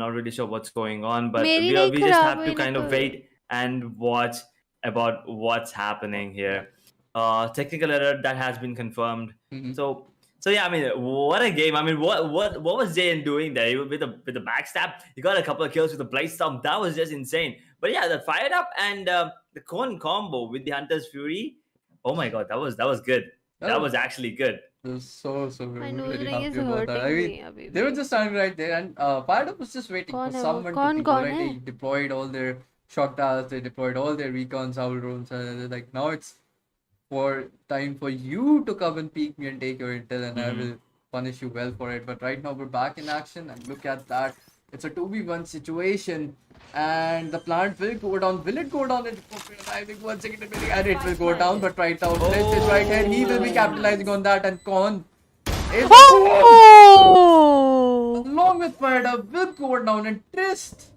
Not really sure what's going on, but मेरी we नहीं we just खराब have to हुई ना kind of कोई wait and watch about what's happening here. Technical error that has been confirmed. Mhm. So yeah, I mean, what a game! I mean, what was Jaden doing there with the backstab? He got a couple of kills with the blade stomp. That was just insane. But yeah, the fired up and the cone combo with the Hunter's Fury. Oh my god, that was good. That was actually good. It was so My I'm nose really ring is happy about that. I hurting mean, me अभी they were भी just standing right there, and Fired Up was just waiting कौन for है वो someone to कौन peek, कौन right? है They deployed all their shock tiles, they deployed all their recons, owl drones. They're like, now it's for time for you to come and peek me and take your intel, and I Mhm. will punish you well for it. But right now we're back in action, and look at that. It's a 2v1 situation, and the plant will go down. Will it go down? I think 1 second remaining, and it will go down. But right now, Blitz is right here. He will be capitalizing on that, and Con is Oh! along with Fired Up will go down, and Trist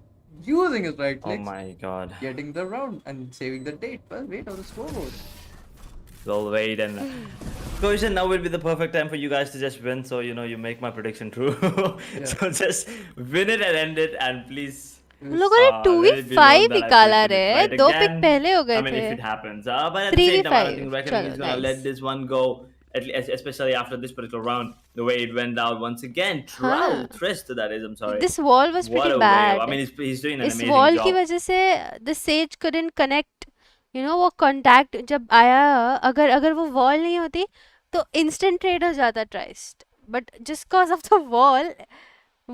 using his right Oh click, my god. getting the round and saving the date. Well, wait on the scoreboard. We'll wait and Cohesion, now will be the perfect time for you guys to just win, so you make my prediction true. So just win it and end it, and please. उन लोगों ने Let it be known 2v5 that I निकाला predicted रे it right 2 pick again. पहले हो I गए mean, थे if it happens. But at the same time, I don't think 3v5 Reckoning is चलो gonna let nice this one go. At least, especially after this particular round, the way it went down once again. हाँ Trist, that is. I'm sorry. this wall was What pretty a way! I bad mean, he's doing an इस amazing wall की job. वजह से the sage couldn't connect वो contact जब आया अगर अगर वो wall नहीं होती तो instant trade हो जाता tryst but just cause of the wall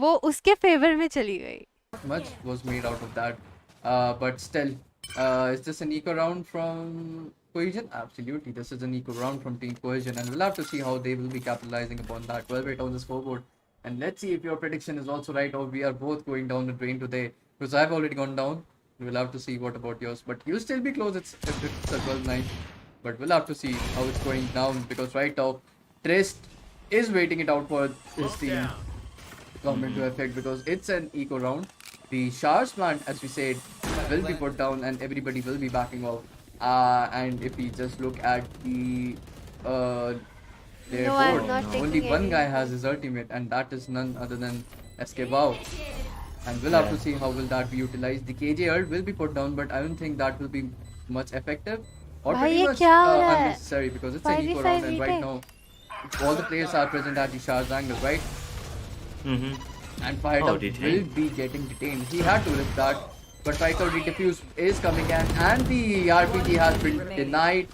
वो उसके favor में चली गई Much was made out of that. But still, is this an eco round from Cohesion? Absolutely, this is an eco round from Team Cohesion, and we'll have to see how they will be capitalizing upon that. Well, wait on the scoreboard, and let's see if your prediction is also right, or we are both going down the drain today. Because I've already gone down. We'll have to see what about yours, but you'll still be close. It's a 12-9, but we'll have to see how it's going down because right now, Trist is waiting it out for his team come into effect because it's an eco round. The Shards plant, as we said, will be put down and everybody will be backing off. And if we just look at their No, I'm board, not only taking one guy any. has his ultimate, and that is none other than SK Wow. And we'll have to see how will that be utilized. The KJ ult will be put down, but I don't think that will be much effective or भाई pretty ये much क्या हो रहा है unnecessary because it's an eco 5v5 round, and right retake now all the players are present at the Shards angle, right? Mm-hmm. And Fired Oh, Up will detained. be getting detained. He had to risk that, but right now the defuse is coming in, and the RPG has been denied.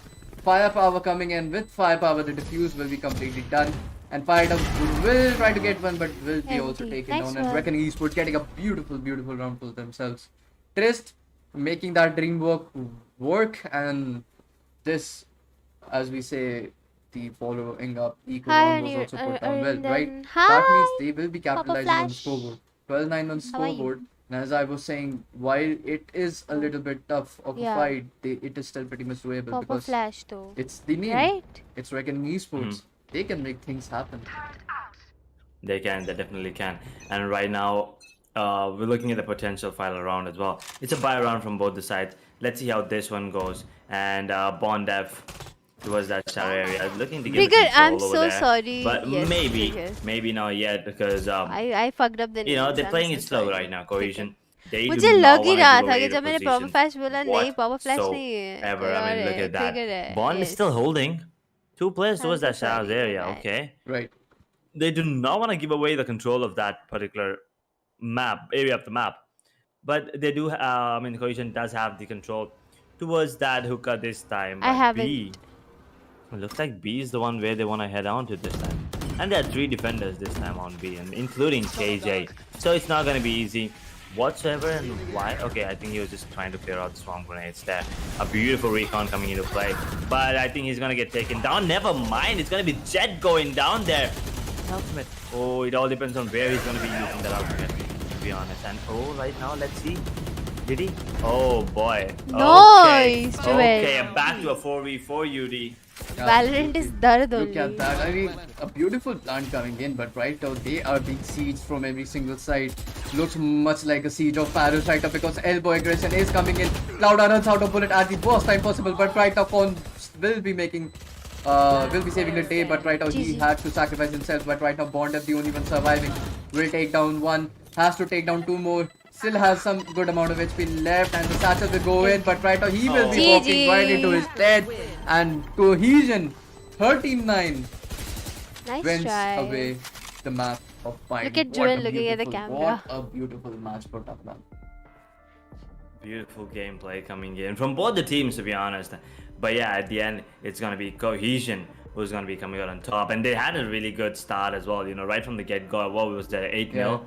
Firepower coming in with firepower, the defuse will be completely done. And Fired Up will try to get one, but will be also Empty. taken Nice down. And one. Reckoning Esports getting a beautiful, beautiful round for themselves. Trist making that dream work, and this, as we say, the following up eco Hi round was Ani- also put down well, right? Arindan. That means Hi they will be Papa capitalizing on the Flash scoreboard. 12-9 on the how are you scoreboard. And as I was saying, while it is a little bit tough of a Yeah. fight, it is still pretty much doable Papa because Flash though it's the name. right It's Reckoning Esports. They can make things happen. They definitely can. And right now, we're looking at the potential final round as well. It's a buy round from both the sides. Let's see how this one goes. And Bond F towards that shadow area, looking to get the Trigger control I'm over so there. sorry But yes maybe, Trigger maybe not yet because I fucked up the names they're I'm playing so it slow sorry right now. ठीक है Cohesion. They मुझे do not लग ही want to रहा give था away कि the जब मैंने power position flash बोला नहीं पावर फ्लैश नहीं है whatsoever. I mean, look at trigger that. है Bond is still yes holding. Two players I'm towards so that shadows sorry my area. bad Okay. Right. They do not want to give away the control of that particular area of the map, but they do. I mean, Cohesion does have the control towards that hookah this time. I But B, haven't it looks like B is the one where they want to head on to this time, and there are 3 defenders this time on B, and including KJ. So it's not going to be easy whatsoever. And why? Okay, I think he was just trying to clear out the swarm grenades there. A beautiful recon coming into play, but I think he's going to get taken down. Never mind, it's going to be Jet going down there. ultimate. Oh, it all depends on where he's going to be using that ultimate, to be honest. And oh, right now, let's see. Did he? Oh boy. Okay. Nice, Okay, Juven. I'm back to a 4v4 UD. Valorant is Absolutely. dard Look at only. that. I mean, a beautiful plant coming in, but right now they are being sieged from every single side. Looks much like a siege of Paris right now because elbow aggression is coming in. Cloud runs out of bullet at the worst time possible, but right now Con will be making, will be saving the day. But right now he GG. had to sacrifice himself. But right now Bondep, the only one surviving, will take down one. Has to take down two more. Still has some good amount of HP left, and the satchel will go in. But right now he will be Oh. walking right into his death. And Cohesion 13-9 Nice wins try. away the map of Pine. Look at What Juven a looking at the beautiful- camera. What a beautiful match for Tata. Beautiful gameplay coming in from both the teams, to be honest. But yeah, at the end, it's going to be Cohesion who's going to be coming out on top. And they had a really good start as well, you know, right from the get-go. What was that, 8-0?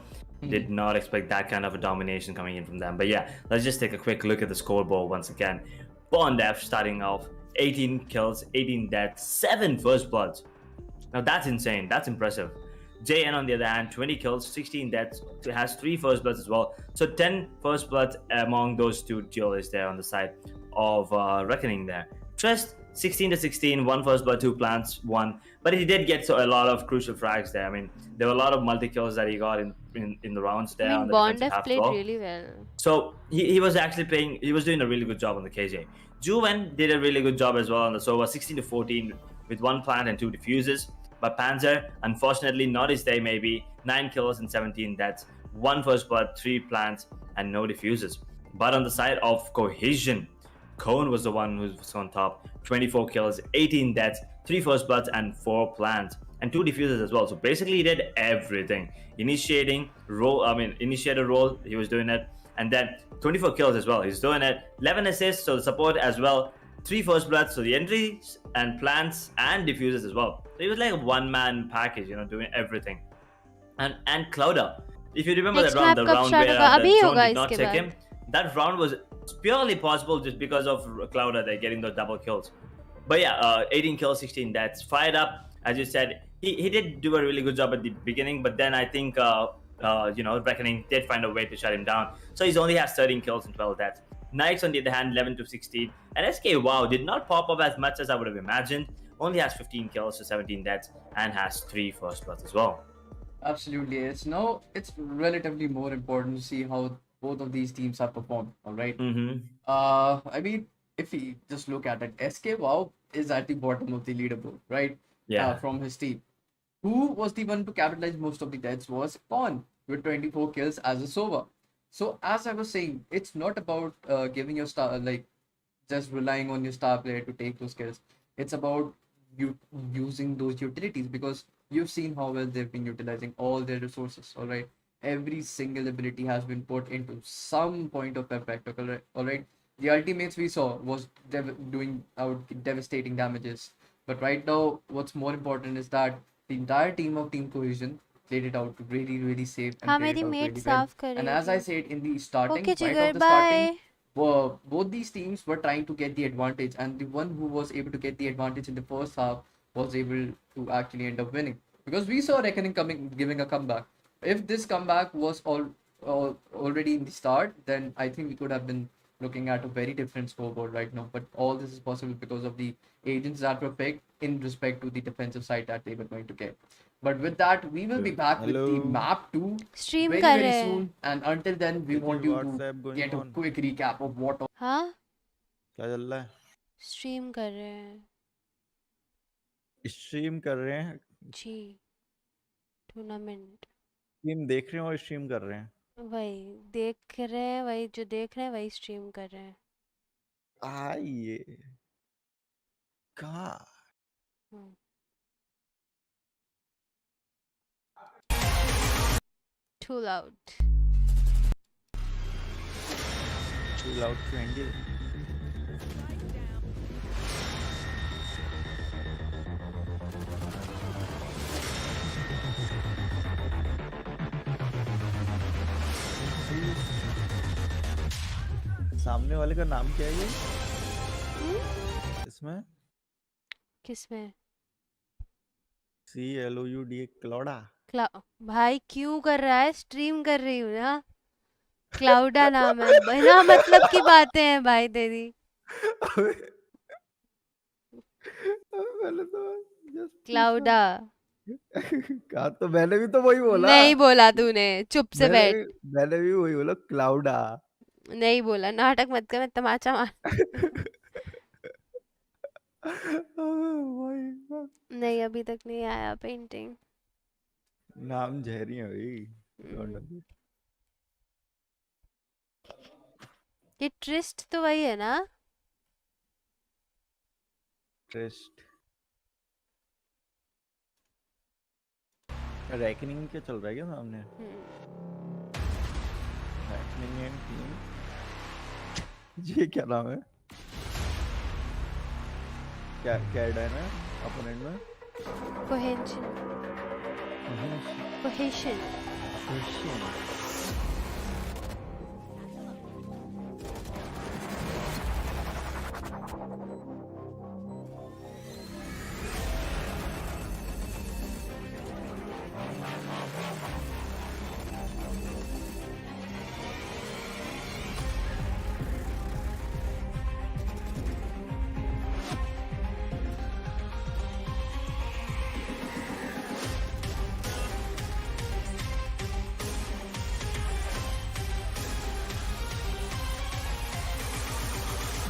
Did not expect that kind of a domination coming in from them. But yeah, let's just take a quick look at the scoreboard once again. Bondef starting off 18 kills, 18 deaths, 7 first bloods. Now that's insane. That's impressive. JN on the other hand, 20 kills, 16 deaths, has 3 first bloods as well. So 10 first bloods among those two duelists there on the side of Reckoning there. Trist, 16-16, 1 first blood, 2 plants, 1. But he did get a lot of crucial frags there. I mean, there were a lot of multi-kills that he got in the rounds there. I on mean, the defensive Bondef half played as well. really well. So he was actually playing, he was doing a really good job on the KJ. Juven did a really good job as well on the Sova, 16-14 with 1 plant and 2 diffuses. But Panzer, unfortunately, not his day maybe, 9 kills and 17 deaths, 1 first blood, 3 plants, and no diffuses. But on the side of Cohesion, Cone was the one who was on top, 24 kills, 18 deaths, 3 first bloods, and 4 plants, and 2 diffusers as well. So basically he did everything. Initiated role, he was doing it, and then 24 kills as well, he's doing it, 11 assists, so the support as well, 3 first bloods, so the entries and plants and diffusers as well. So he was like a one-man package, you know, doing everything. And Clouder, if you remember Next that round, map the कब round start where होगा? the अभी drone होगा did not इसके check बाद. him, that round was purely possible just because of Clouder there getting those double kills. But yeah, 18 kills, 16 deaths, fired up. As you said, he did do a really good job at the beginning, but then I think you know, Reckoning did find a way to shut him down. So he only has 13 kills and 12 deaths. Knights on the other hand, 11-16. And SK Wow did not pop up as much as I would have imagined. Only has 15 kills to 17 deaths and has 3 first bloods as well. Absolutely. It's relatively more important to see how both of these teams have performed. All right. I mean, if we just look at it, SK Wow is at the bottom of the leaderboard, right? Yeah. From his team. Who was the one to capitalize most of the deaths was Pawn with 24 kills as a Sova. So as I was saying, it's not about giving your star, like just relying on your star player to take those kills. It's about you using those utilities, because you've seen how well they've been utilizing all their resources. All right, every single ability has been put into some point of effect. All right, the ultimates we saw was doing out devastating damages. But right now, what's more important is that the entire team of Team Cohesion played it out really, really safe and हाँ played मेरी it out mate really well. साफ कर And रही as I थी. said in the starting, Okay, right Jigar, off the starting, bye. both these teams were trying to get the advantage, and the one who was able to get the advantage in the first half was able to actually end up winning, because we saw Reckoning giving a comeback. If this comeback was already in the start, then I think we could have been looking at a very different scoreboard right now. But all this is possible because of the agents that were picked in respect to the defensive side that they were going to get. But with that, we will be back with the map 2 Stream very, कर very रहे हैं. soon. And until then, we want you to get a quick recap of what हाँ क्या चल रहा है? Stream कर रहे हैं स्ट्रीम कर रहे हैं. जी टूर्नामेंट टीम देख रहे हैं और स्ट्रीम कर रहे हैं. वही देख रहे हैं, वही जो देख रहे हैं वही स्ट्रीम कर रहे हैं. आइए कहाँ? Too loud. Too loud to handle. सामने वाले का नाम क्या है ये? इसमें किसमें? CLOUD क्लौड़ा। भाई क्यों कर रहा है? स्ट्रीम कर रही हूँ ना। क्लाउडा नाम है, बिना मतलब की बातें हैं भाई तेरी। मैंने तो just पूछा। क्लाउडा कहा तो मैंने भी तो वही बोला। नहीं बोला तूने, चुप से मैंने बैठ। मैंने भी वही बोला क्लाउडा। नहीं बोला, नाटक मत कर, मैं तमाचा मार। भाई नहीं अभी तक नहीं आया पेंटिंग। नाम जहरी है भाई। Don't know। ये ट्रिस्ट तो वही है ना? ट्रस्ट रैकनिंग क्या चल रहा है क्या सामने? Reckoning and team. ये क्या नाम है? क्या क्या ऐड है ना अपोनेंट में? कोहेशन। कोहेशन।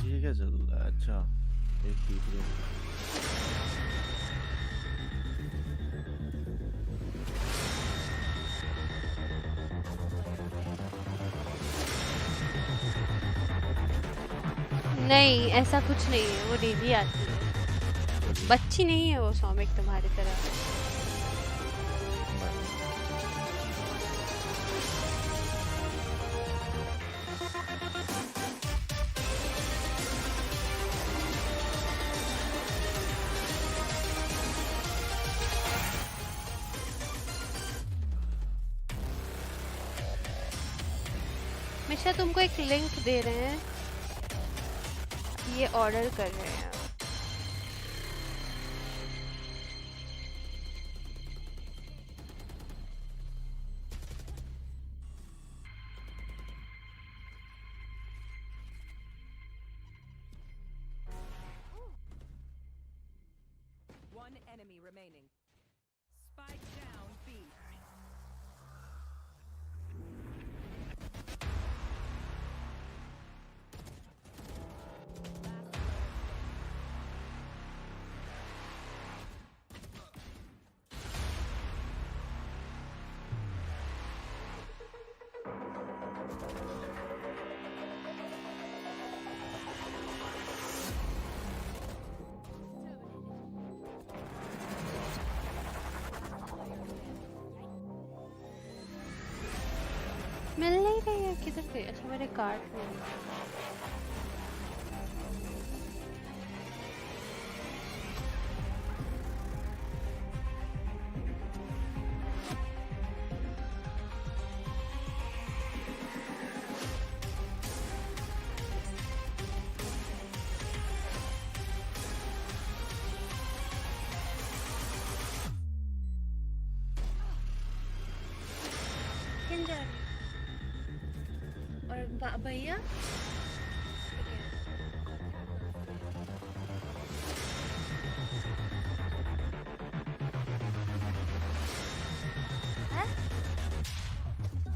ये क्या चल रहा है? अच्छा एक तीसरे नहीं ऐसा कुछ नहीं है, वो डेली आती है। बच्ची नहीं है वो सौमिक तुम्हारी तरह। मिश्रा तुमको एक लिंक दे रहे हैं, ये ऑर्डर कर रहे हैं। One enemy remaining. Spike down B. मिल नहीं रही है, किधर गई? अच्छा मेरे कार्ट में। किन जा रही है? और भैया हैं?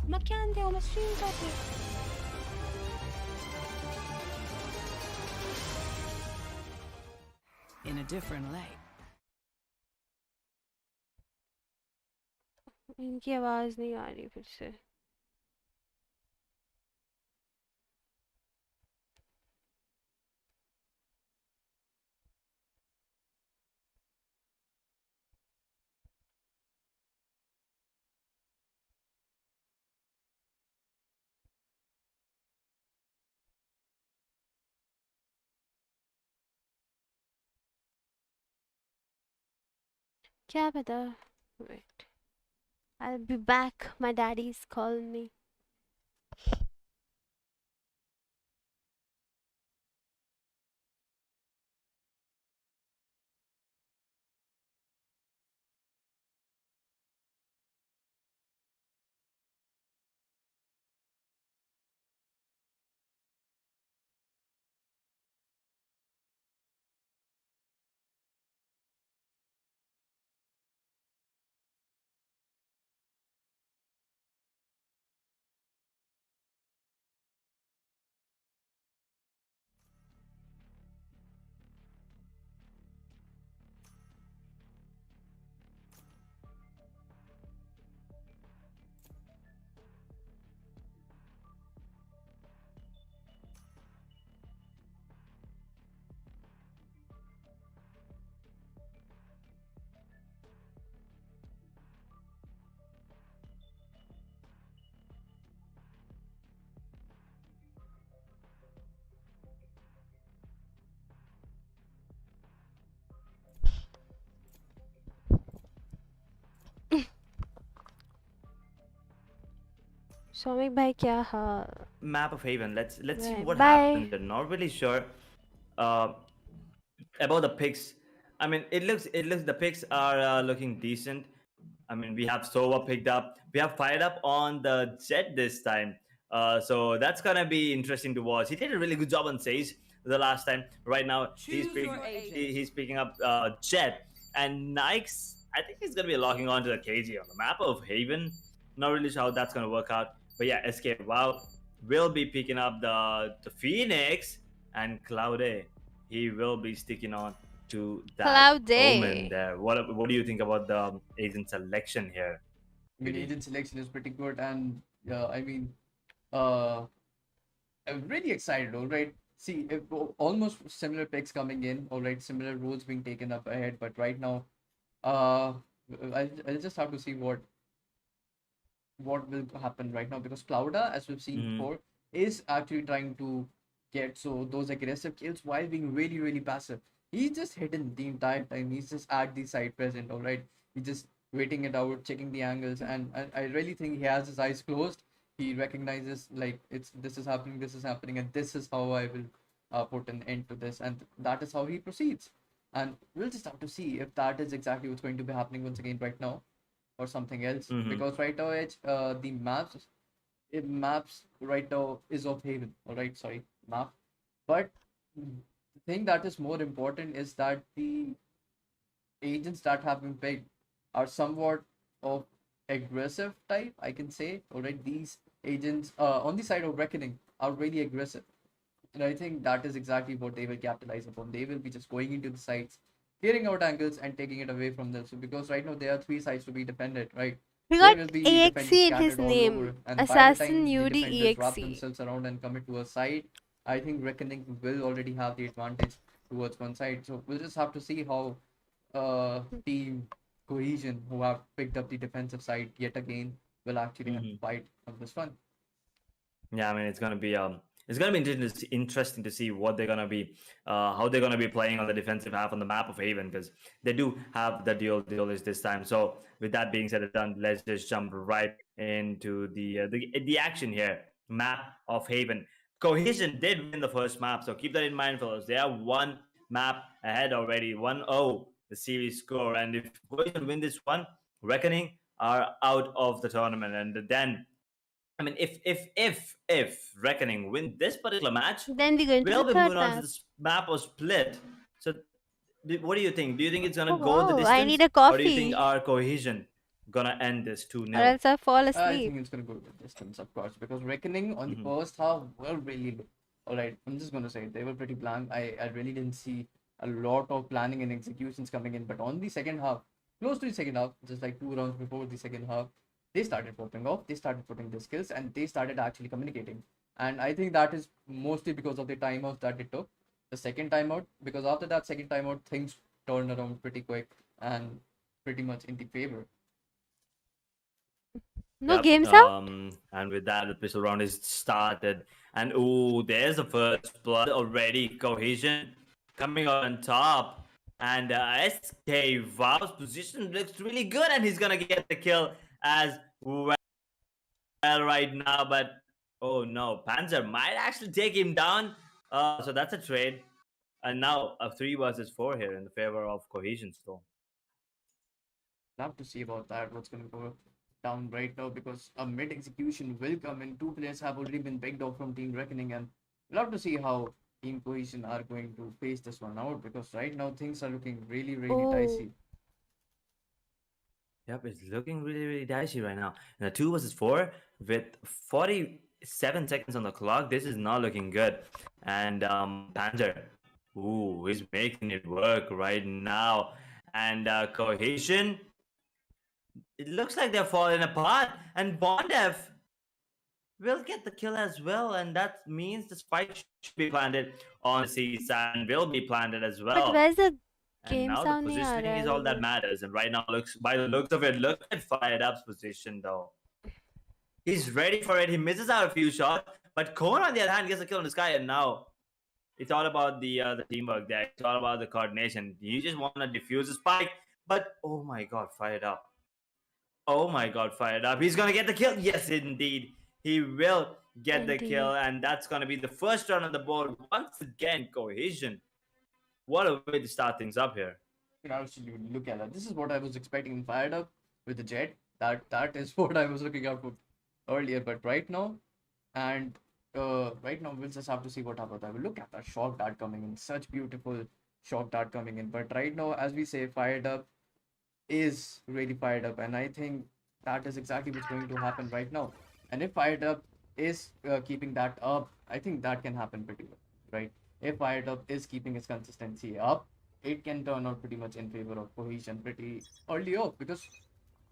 मैं क्या आंटी हूँ, मैं स्ट्रीम करती हूँ। In a different light. इनकी आवाज नहीं आ रही फिर से। क्या पता। Wait, I'll be back. My daddy's calling me. Soumik भाई क्या हाल? Map of Haven. Let's see what bye. happens. I'm not really sure uh, about the picks. I mean, it looks the picks are looking decent. I mean, we have Sova picked up. We have fired up on the Jet this time. So that's gonna be interesting to watch. He did a really good job on Sage the last time. Right now, Choose your agent. he's picking up Jet and Nikes. I think he's gonna be locking on to the KG on the map of Haven. Not really sure how that's gonna work out. But yeah, Escape Wow will be picking up the Phoenix and Cloud. He will be sticking on to that Cloud omen day. there. What do you think about the agent selection here? I mean, Really? agent selection is pretty good, and I mean, uh, I'm really excited. All right, see, if, almost similar picks coming in. All right, similar roles being taken up ahead, but right now, uh, I'll just have to see what will happen right now, because Clouda, as we've seen Mm-hmm. before, is actually trying to get those aggressive kills while being really, really passive. He's just hidden the entire time. He's just at the side present, all right? He's just waiting it out, checking the angles, and I really think he has his eyes closed. He recognizes like this is happening, and this is how I will put an end to this, and that is how he proceeds. And we'll just have to see if that is exactly what's going to be happening once again right now, or something else, Mm-hmm. because right now the maps right now is of Haven, all right, sorry, map. But the thing that is more important is that the agents that have been picked are somewhat of aggressive type, I can say. All right, these agents on the side of reckoning are really aggressive, and I think that is exactly what they will capitalize upon. They will be just going into the sites, clearing out angles, and taking it away from them. So because right now there are three sites to be defended, right? He There got will be defenders AXE in his scattered all over, name. and by the Assassin time the UD defenders wrap EXE. themselves around and commit to a site, I think Reckoning will already have the advantage towards one side. So we'll just have to see how team Cohesion, who have picked up the defensive side yet again, will actually have to Mm-hmm. fight on this one. Yeah, I mean it's gonna be interesting to see what they're gonna be how they're gonna be playing on the defensive half on the map of Haven, because they do have the duelist this time. So with that being said and done, let's just jump right into the action here. Map of Haven. Cohesion did win the first map, so keep that in mind, fellas. They are one map ahead already, 1-0 the series score, and if Cohesion win this one, Reckoning are out of the tournament, and then I mean, if Reckoning win this particular match, Then we go into the we'll be third moving on to map. this map of split. So, what do you think? Do you think it's gonna Oh go the wow, I distance, need a or do you think coffee. our Cohesion gonna end this two Or 0 else I'll fall I asleep. think it's gonna go the distance, of course, because Reckoning on the Mm-hmm. first half were really low. All right, I'm just gonna say it, they were pretty blank. I really didn't see a lot of planning and executions coming in, but on the second half, close to the second half, just like 2 rounds before the second half, they started popping off. They started putting their skills, and they started actually communicating. And I think that is mostly because of the timeouts that they took. The second timeout, because after that second timeout, things turned around pretty quick and pretty much in the favor. No Yep. games out? And with that, the pistol round is started. And ooh, there's the first blood already. Cohesion coming on top. And SK Vow's position looks really good, and he's gonna get the kill as well right now. But oh no, Panzer might actually take him down. So that's a trade. And now a 3 versus 4 here in the favor of Cohesion still. Love to see about that. What's going to go down right now, because a mid execution will come in. Two players have already been picked off from Team Reckoning, and love to see how Team Cohesion are going to face this one out, because right now things are looking really, really Oh. dicey. Yep, it's looking really, really dicey right now. And a 2 versus 4 with 47 seconds on the clock. This is not looking good. And Panzer, ooh, he's making it work right now. And Cohesion, it looks like they're falling apart. And Bondev will get the kill as well. And that means the spike should be planted on the C side and will be planted as But well. where's the And game now the sound? नहीं आ positioning रहा है is all that मुझे. matters. And right now, looks by the looks of it, look at Fired Up's position though. He's ready for it. He misses out a few shots, but Kone on the other hand gets a kill on this guy. And now it's all about the teamwork there. It's all about the coordination. You just want to defuse the spike, but oh my god, Fired Up! Oh my god, Fired Up! He's gonna get the kill. Yes, indeed, he will get the 20. kill, and that's going to be the first run on the board. Once again, Cohesion. What a way to start things up here. Absolutely, look at that. This is what I was expecting fired up with the jet. That is what I was looking out for earlier. But right now we'll just have to see what happens. I will look at that shock dart coming in. Such beautiful shock dart coming in. But right now, as we say, fired up is really fired up, and I think that is exactly what's going to happen right now. And if fired up is keeping that up, I think that can happen pretty well, right? If fired up is keeping its consistency up, it can turn out pretty much in favor of Cohesion pretty early off, because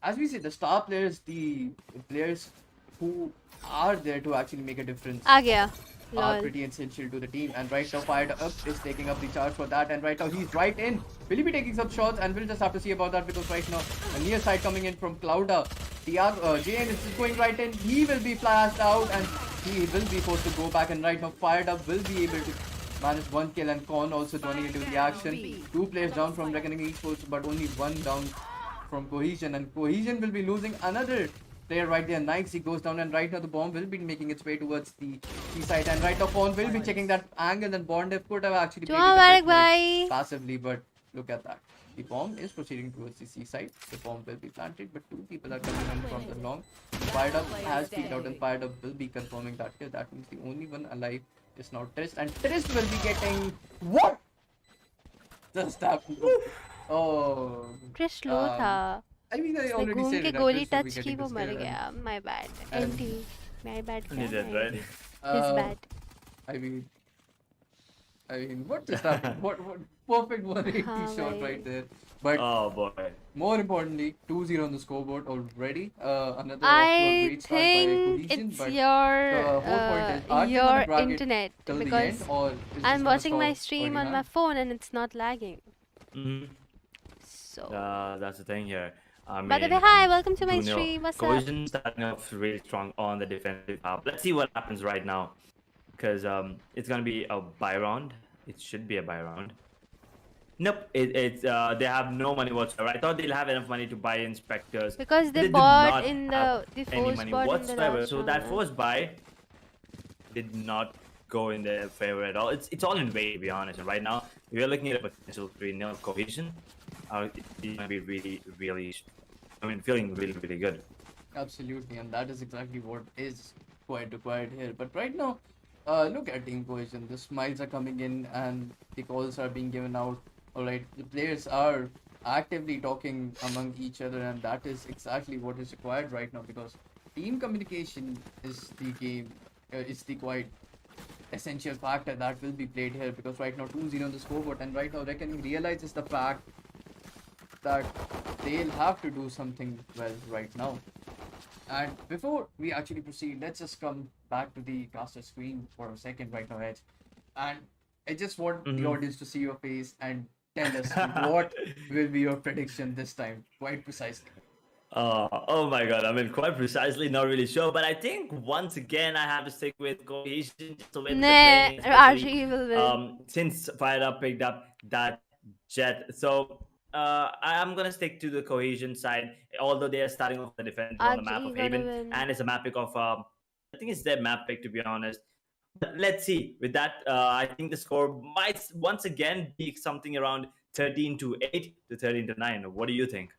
as we say, the star players, the players who are there to actually make a difference आ गया. are Lol. pretty essential to the team. And right now, Fired Up is taking up the charge for that. And right now, he's right in. Will he be taking some shots? And we'll just have to see about that, because right now, a near side coming in from Clouda. JN is just going right in. He will be flashed out, and he will be forced to go back. And right now, Fired Up will be able to manage one kill, and Con also joining into the action. 2 players down from Reckoning Esports, but only 1 down from Cohesion. And Cohesion will be losing another player right there. Nice, he goes down, and right now the bomb will be making its way towards the C side, and right now Fawn will be checking that angle, and Bondef could have actually played it a bit more passively, but look at that. The bomb is proceeding towards the C side. The bomb will be planted, but 2 people are coming in from the long. Fired Up has peeked out, and Fired Up will be confirming that kill. That means the only one alive is now Trist, and Trist will be getting what? Just happened. Oh. Chris लो था. I mean, I उसने already घूम said के it, गोली Trist will be touch की getting वो this मर kill, गया. My bad. and- NT. My bad. You did, right? His bad. I mean, what just happened? What perfect 180 हाँ, shot भाई. right there. But Oh boy. more importantly, 2-0 on the scoreboard already. Another I great start by think Cohesion, it's but your the whole point is, are they your gonna drag it internet, till the because end, or is this I'm gonna watching my stop stream early on my on? phone and it's not lagging. Mm-hmm. So. That's the thing here. I By the mean, way, hi, welcome to my 2-0. stream. What's up? Cohesion starting off really strong on the defensive half. Let's see what happens right now, because it's gonna be a buy round. It should be a buy round. Nope, it's they have no money whatsoever. I thought they'll have enough money to buy inspectors. Because they did bought not in have the any force money bought in the whatsoever. last So round, that yeah. force buy did not go in their favor at all. It's all in vain, to be honest. And right now we are looking at a potential 3-0 Cohesion. It's gonna be really. I mean, feeling really good. Absolutely, and that is exactly what is quite required here. But right now, look at Team Cohesion. The smiles are coming in, and the calls are being given out. Alright, the players are actively talking among each other, and that is exactly what is required right now, because team communication is the game, is the quite essential factor that will be played here, because right now 2-0 on the scoreboard, and right now Reckoning realizes the fact that they'll have to do something well right now. And before we actually proceed, let's just come back to the caster screen for a second right now, Edge. And I just want the audience to see your face and tell us what will be your prediction this time, quite precisely. Oh my god, I mean, quite precisely, not really sure, but I think once again I have to stick with Cohesion just the way that they're playing, especially, RG will win. since Fired Up picked up that jet. So I'm gonna stick to the Cohesion side, although they are starting off the defense on the map RG of gonna Haven, win. and it's a map pick of I think it's their map pick, to be honest. But let's see. With that, I think the score might once again be something around 13-8 to 13-9. What do you think?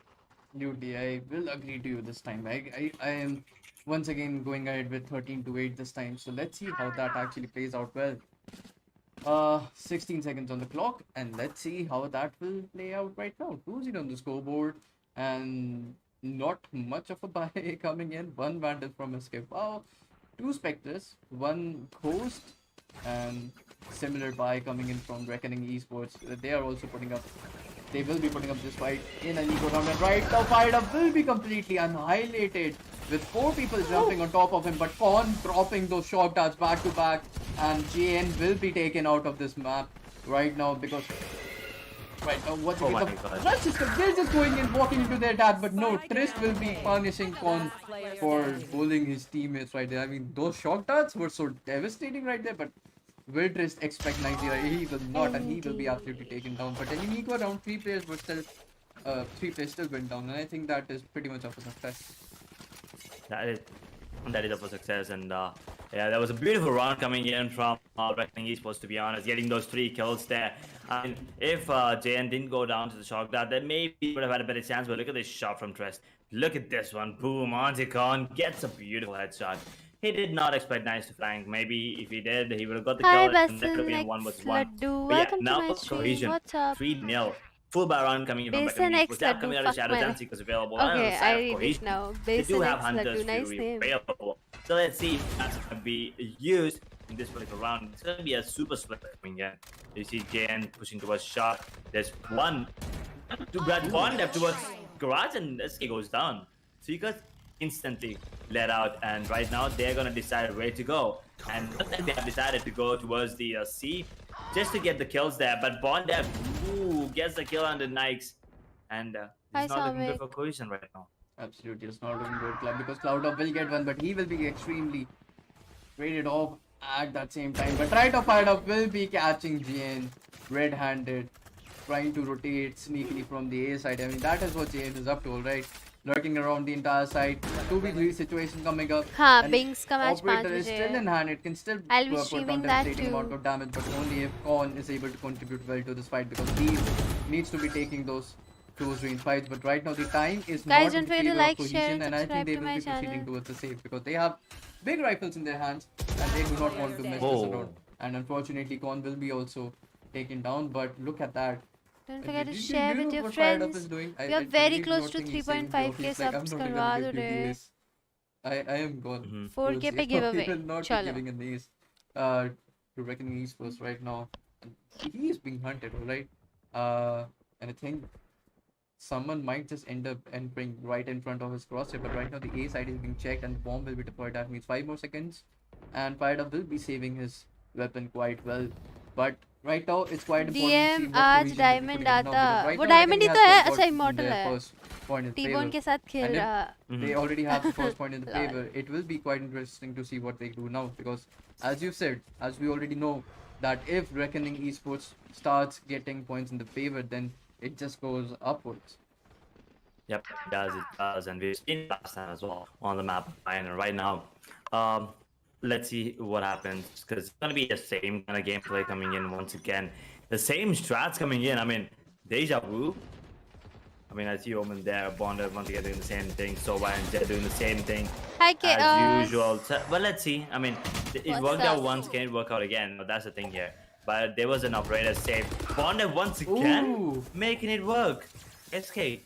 Absolutely, I will agree to you this time. I am once again going ahead with 13-8 this time. So let's see how that actually plays out well. 16 seconds on the clock, and let's see how that will play out right now. 2-0 on the scoreboard, and not much of a buy coming in. 1 Vandal from Escape. Wow. 2 Spectres, 1 Ghost, and similar buy coming in from Reckoning Esports. They are also putting up. They will be putting up this fight in an eco round, and right now Fired Up will be completely annihilated with 4 people jumping on top of him, but Fawn dropping those shock darts back to back, and JN will be taken out of this map right now, because right now what's Oh it? my The God. Flash system, they're just going in, walking into their dad, but no, Trist will be punishing Fawn for bullying his teammates right there. I mean, those shock darts were so devastating right there, but will Trist expect 90? He will not, and he will be absolutely taken down. But in eco round, 3 players were still, 3 players still went down, and I think that is pretty much of a success. That is that is up for success. And yeah, that was a beautiful round coming in from Reckoning Esports, to be honest, getting those 3 kills there. I mean, if JN didn't go down to the shock dart, then maybe he would have had a better chance. But look at this shot from Trest. Look at this one. Boom, Anticon gets a beautiful headshot. He did not expect Nice to flank. Maybe if he did, he would have got the Hi, kill and that would have Basil been 1 X versus 1. Laddu. But yeah, Welcome to now my stream. Cohesion What's up? 3-0. Full round coming in from Basin Reckoning X Esports. They have Laddu. coming out of Fuck Shadow my Dance Seekers available. Okay, On the I side of read it Cohesion, now. they do Basin have X Hunter's Laddu. Nice Fury name. available. So let's see if that's going to be used in this particular round. It's going to be a super split coming in. You see JN pushing towards shot. There's one left towards Garage, and SK goes down. Seekers instantly let out, and right now they're going to decide where to go. And they have decided to go towards the C just to get the kills there. But Bondev gets the kill on the Nikes, and Hi, it's not looking Samik. good for Cohesion right now. Absolutely, it's not looking good, Club, because Cloud will get one, but he will be extremely rated off at that same time. But right off fired up will be catching GN red-handed, trying to rotate sneakily from the A side. I mean, that is what GN is up to, alright? Lurking around the entire side. 2v3 situation coming up. हाँ, and Bings का match 5 Operator is बजे still है. in hand. It can still I'll be put streaming down that devastating too. amount of damage, but only if Con is able to contribute well to this fight, because he needs to be taking those close range fights. But right now the time is Guys, not in don't forget to favor like, of share, Cohesion, and and I think subscribe they to will my be proceeding channel. towards the safe, because they have big rifles in their hands and they do not want to mess this Oh. around. And unfortunately Con will be also taken down, but look at that. Don't forget to Do you share know with your what Fired Up friends. is doing? We are I very really do close not to think he's saving 3.5k He's like, I'm subs not even करवा gonna दो give you the रे. ace. I am gone. 4k पे giveaway. He will not be चलो. giving an ace to Reckoning Esports right now. He is being hunted, alright? And I think someone might just end up entering right in front of his crosshair, but right now the A side is being checked and the bomb will be deployed. That means 5 more seconds, and Fired Up will be saving his weapon quite well. But right now it's quite important to see DM what आज Cohesion will be diamond putting in now, आता. because right वो now diamond ही Reckoning तो है. has अच्छा got immortal their है. first point in T-Bone favor. के साथ खेल And if रहा. they already have the first point in the Lol. favor, it will be quite interesting to see what they do now, because as you said, as we already know, that if Reckoning Esports starts getting points in the favor, then it just goes upwards. Yep, it does, and we've seen it last time as well on the map. And right now, let's see what happens, because it's gonna be the same kind of gameplay coming in once again. The same strats coming in. I mean, deja vu. I mean, I see Omen there, Bonder once again doing the same thing, Soba and Jet doing the same thing Hi, as Chaos. usual. So, but let's see. I mean, it What's worked out up? once, can it work out again? That's the thing here. But there was an operator save. Bonder once again Ooh. making it work. SK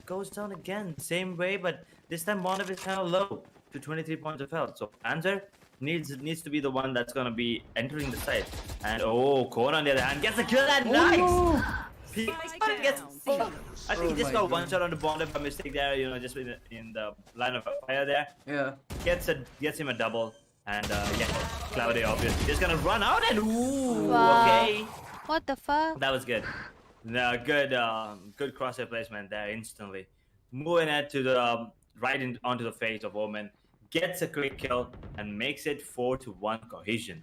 goes down again, same way, but this time Bonder is kind of low to 23 points of health. So Panzer needs to be the one that's gonna be entering the site. And Kona on the other hand gets a kill and nice. He gets. I think Oh he just my got one God. shot on the Bonder by mistake there. You know, just in the line of fire there. Yeah. Gets him a double. And yeah, Cloudy obviously just gonna run out and Wow. okay. What the fuck? That was good. No, good crosshair placement there instantly. Moving it to the onto the face of Omen, gets a quick kill and makes it 4-1 Cohesion.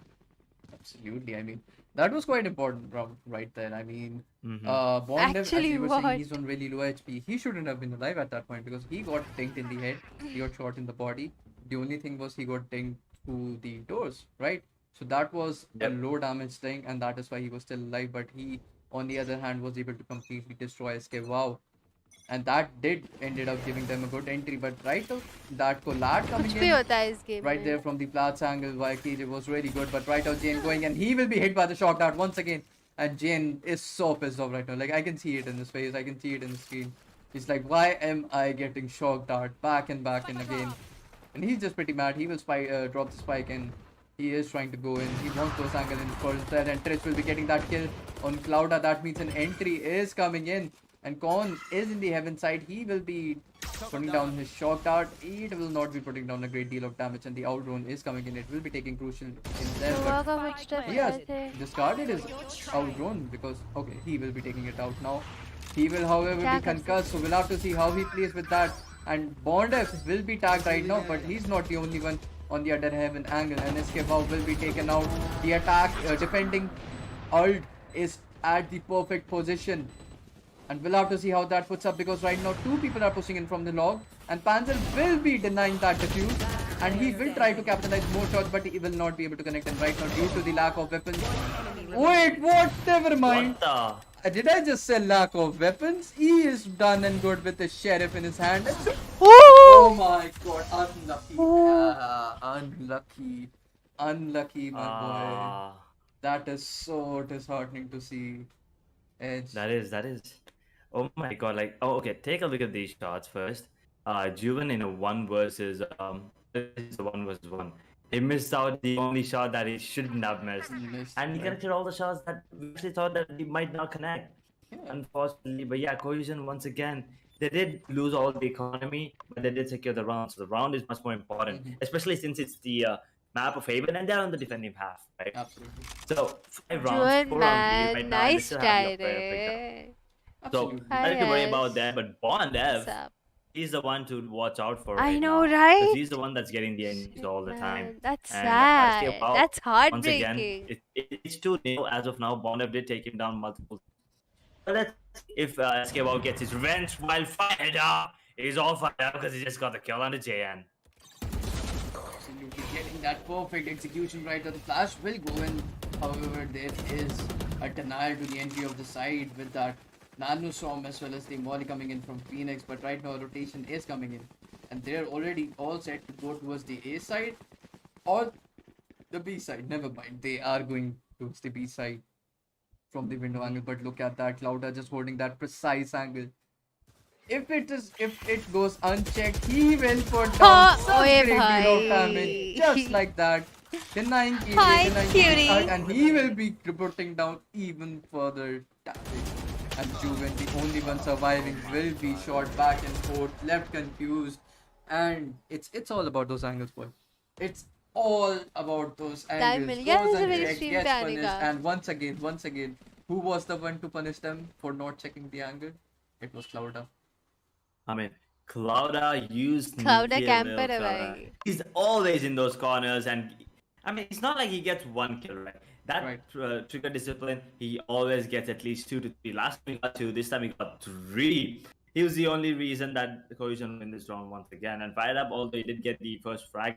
Absolutely. I mean, that was quite important right there. I mean, Mhm. Bondev, as Actually, you were saying, what? he's on really low HP. He shouldn't have been alive at that point, because he got dinged in the head, he got shot in the body. The only thing was he got dinged to the doors, right? So that was a Yep. low damage thing, and that is why he was still alive. But he, on the other hand, was able to completely destroy SK. Wow. And that did ended up giving them a good entry. But right now, that collab coming कुछ भी in, होता है इस game right में. there from the Plat's angle, while KJ was really good. But right now, Jane going, and he will be hit by the shock dart once again. And Jane is so pissed off right now. Like, I can see it in his face, I can see it in the screen. He's like, why am I getting shock dart back and again? And he's just pretty mad. He will drop the spike, and he is trying to go in. He wants those angle in first there, and Trish will be getting that kill on Clouda. That means an entry is coming in. And Con is in the heaven side. He will be putting down his shock dart. It will not be putting down a great deal of damage, and the outrun is coming in. It will be taking crucial in there. सुबह But का footsteps he has आए थे. discarded his outrun, because okay, he will be taking it out now. He will, however, क्या be कर concussed, so we'll have to see how he plays with that. And Bondef will be tagged right now, but he's not the only one on the other heaven angle. And Escape will be taken out. The attack defending ult is at the perfect position. And we'll have to see how that puts up, because right now 2 people are pushing in from the log. And Panzer will be denying that defuse. And he will try to capitalize more shots, but he will not be able to connect them right now due to the lack of weapons. Wait, what? Never mind. What the? Did I just say lack of weapons? He is done and good with the sheriff in his hand. Oh my god, unlucky. Unlucky. Unlucky, my boy. Ah, That is so disheartening to see. Edge. that is. Oh my god! Like, oh, okay. Take a look at these shots first. Juven in a it's a 1 versus 1. He missed out the only shot that he shouldn't have missed, Missed, and he right. connected all the shots that we actually thought that he might not connect. Yeah. Unfortunately, but yeah, Cohesion once again, they did lose all the economy, but they did secure the round. So the round is much more important, especially since it's the map of Haven and they're on the defending half, right? Absolutely. So 5 rounds, Good 4 round lead man. right now, and they Nice still try, have the player picked up. re. So Absolutely. I don't have to worry about Yes. that. But Bond F, What's up? he's the one to watch out for I right know, now. 'Cause right? he's the one that's getting the enemies Shit, all the time. man. That's And sad. SK, wow, That's once again, heartbreaking. it's 2-0 as of now. Bond F did take him down multiple. But let's see if SK Wow gets his revenge while fired up. He's all fired up because he just got the kill on the JN. Absolutely getting that perfect execution right. The flash will go in. However, there is a denial to the entry of the side with that Nano Storm as well as the Molly coming in from Phoenix. But right now, rotation is coming in. And they're already all set to go towards the A side or the B side. Never mind. They are going towards the B side from the window angle. But look at that. Clouda just holding that precise angle. If it goes unchecked, he will put down some oye great deal of bhai. damage, just like that, denying Hi, denying cutie. and he will be putting down even further damage. And Juven, the only one surviving, will be shot back and forth, left confused, and it's all about those angles, boy. It's all about those angles. मिल गया Goes मुझे मेरी unchecked, stream gets पे आने punished, का. and once again, who was the one to punish them for not checking the angle? It was Clouda. I mean, Clouda used Clouda Nikhil camper है Clouda. भाई. He's always in those corners, and I mean, it's not like he gets 1 kill, right? That Right. trigger discipline, he always gets at least 2 to 3. Last time he got 2, this time he got 3. He was the only reason that the Cohesion win this round once again. And fired up, although he did get the first frag,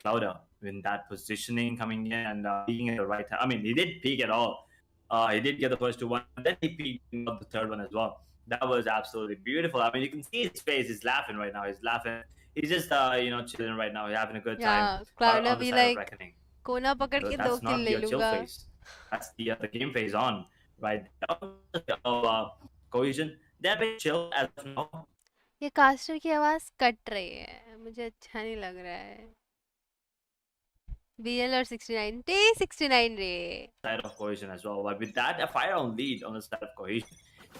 Clouda in that positioning coming in and peeking at the right time. I mean, he did peek at all. He did get the first 2 one, then he peeked up the third one as well. That was absolutely beautiful. I mean, you can see his face. He's laughing right now. He's laughing. He's just, chilling right now. He's having a good time. Yeah, Clouda on the be side of like, reckoning. कोना पकड़ So के 2 that's kill not ले your chill लूंगा. face. That's the game phase on, right? Cohesion. They're a bit chill as of now. ये caster की आवाज cut रही है. मुझे अच्छा नहीं लग रहा है. BL और 69 T 69 रे. Side of Cohesion as well. But with that, a fire on lead on the side of Cohesion.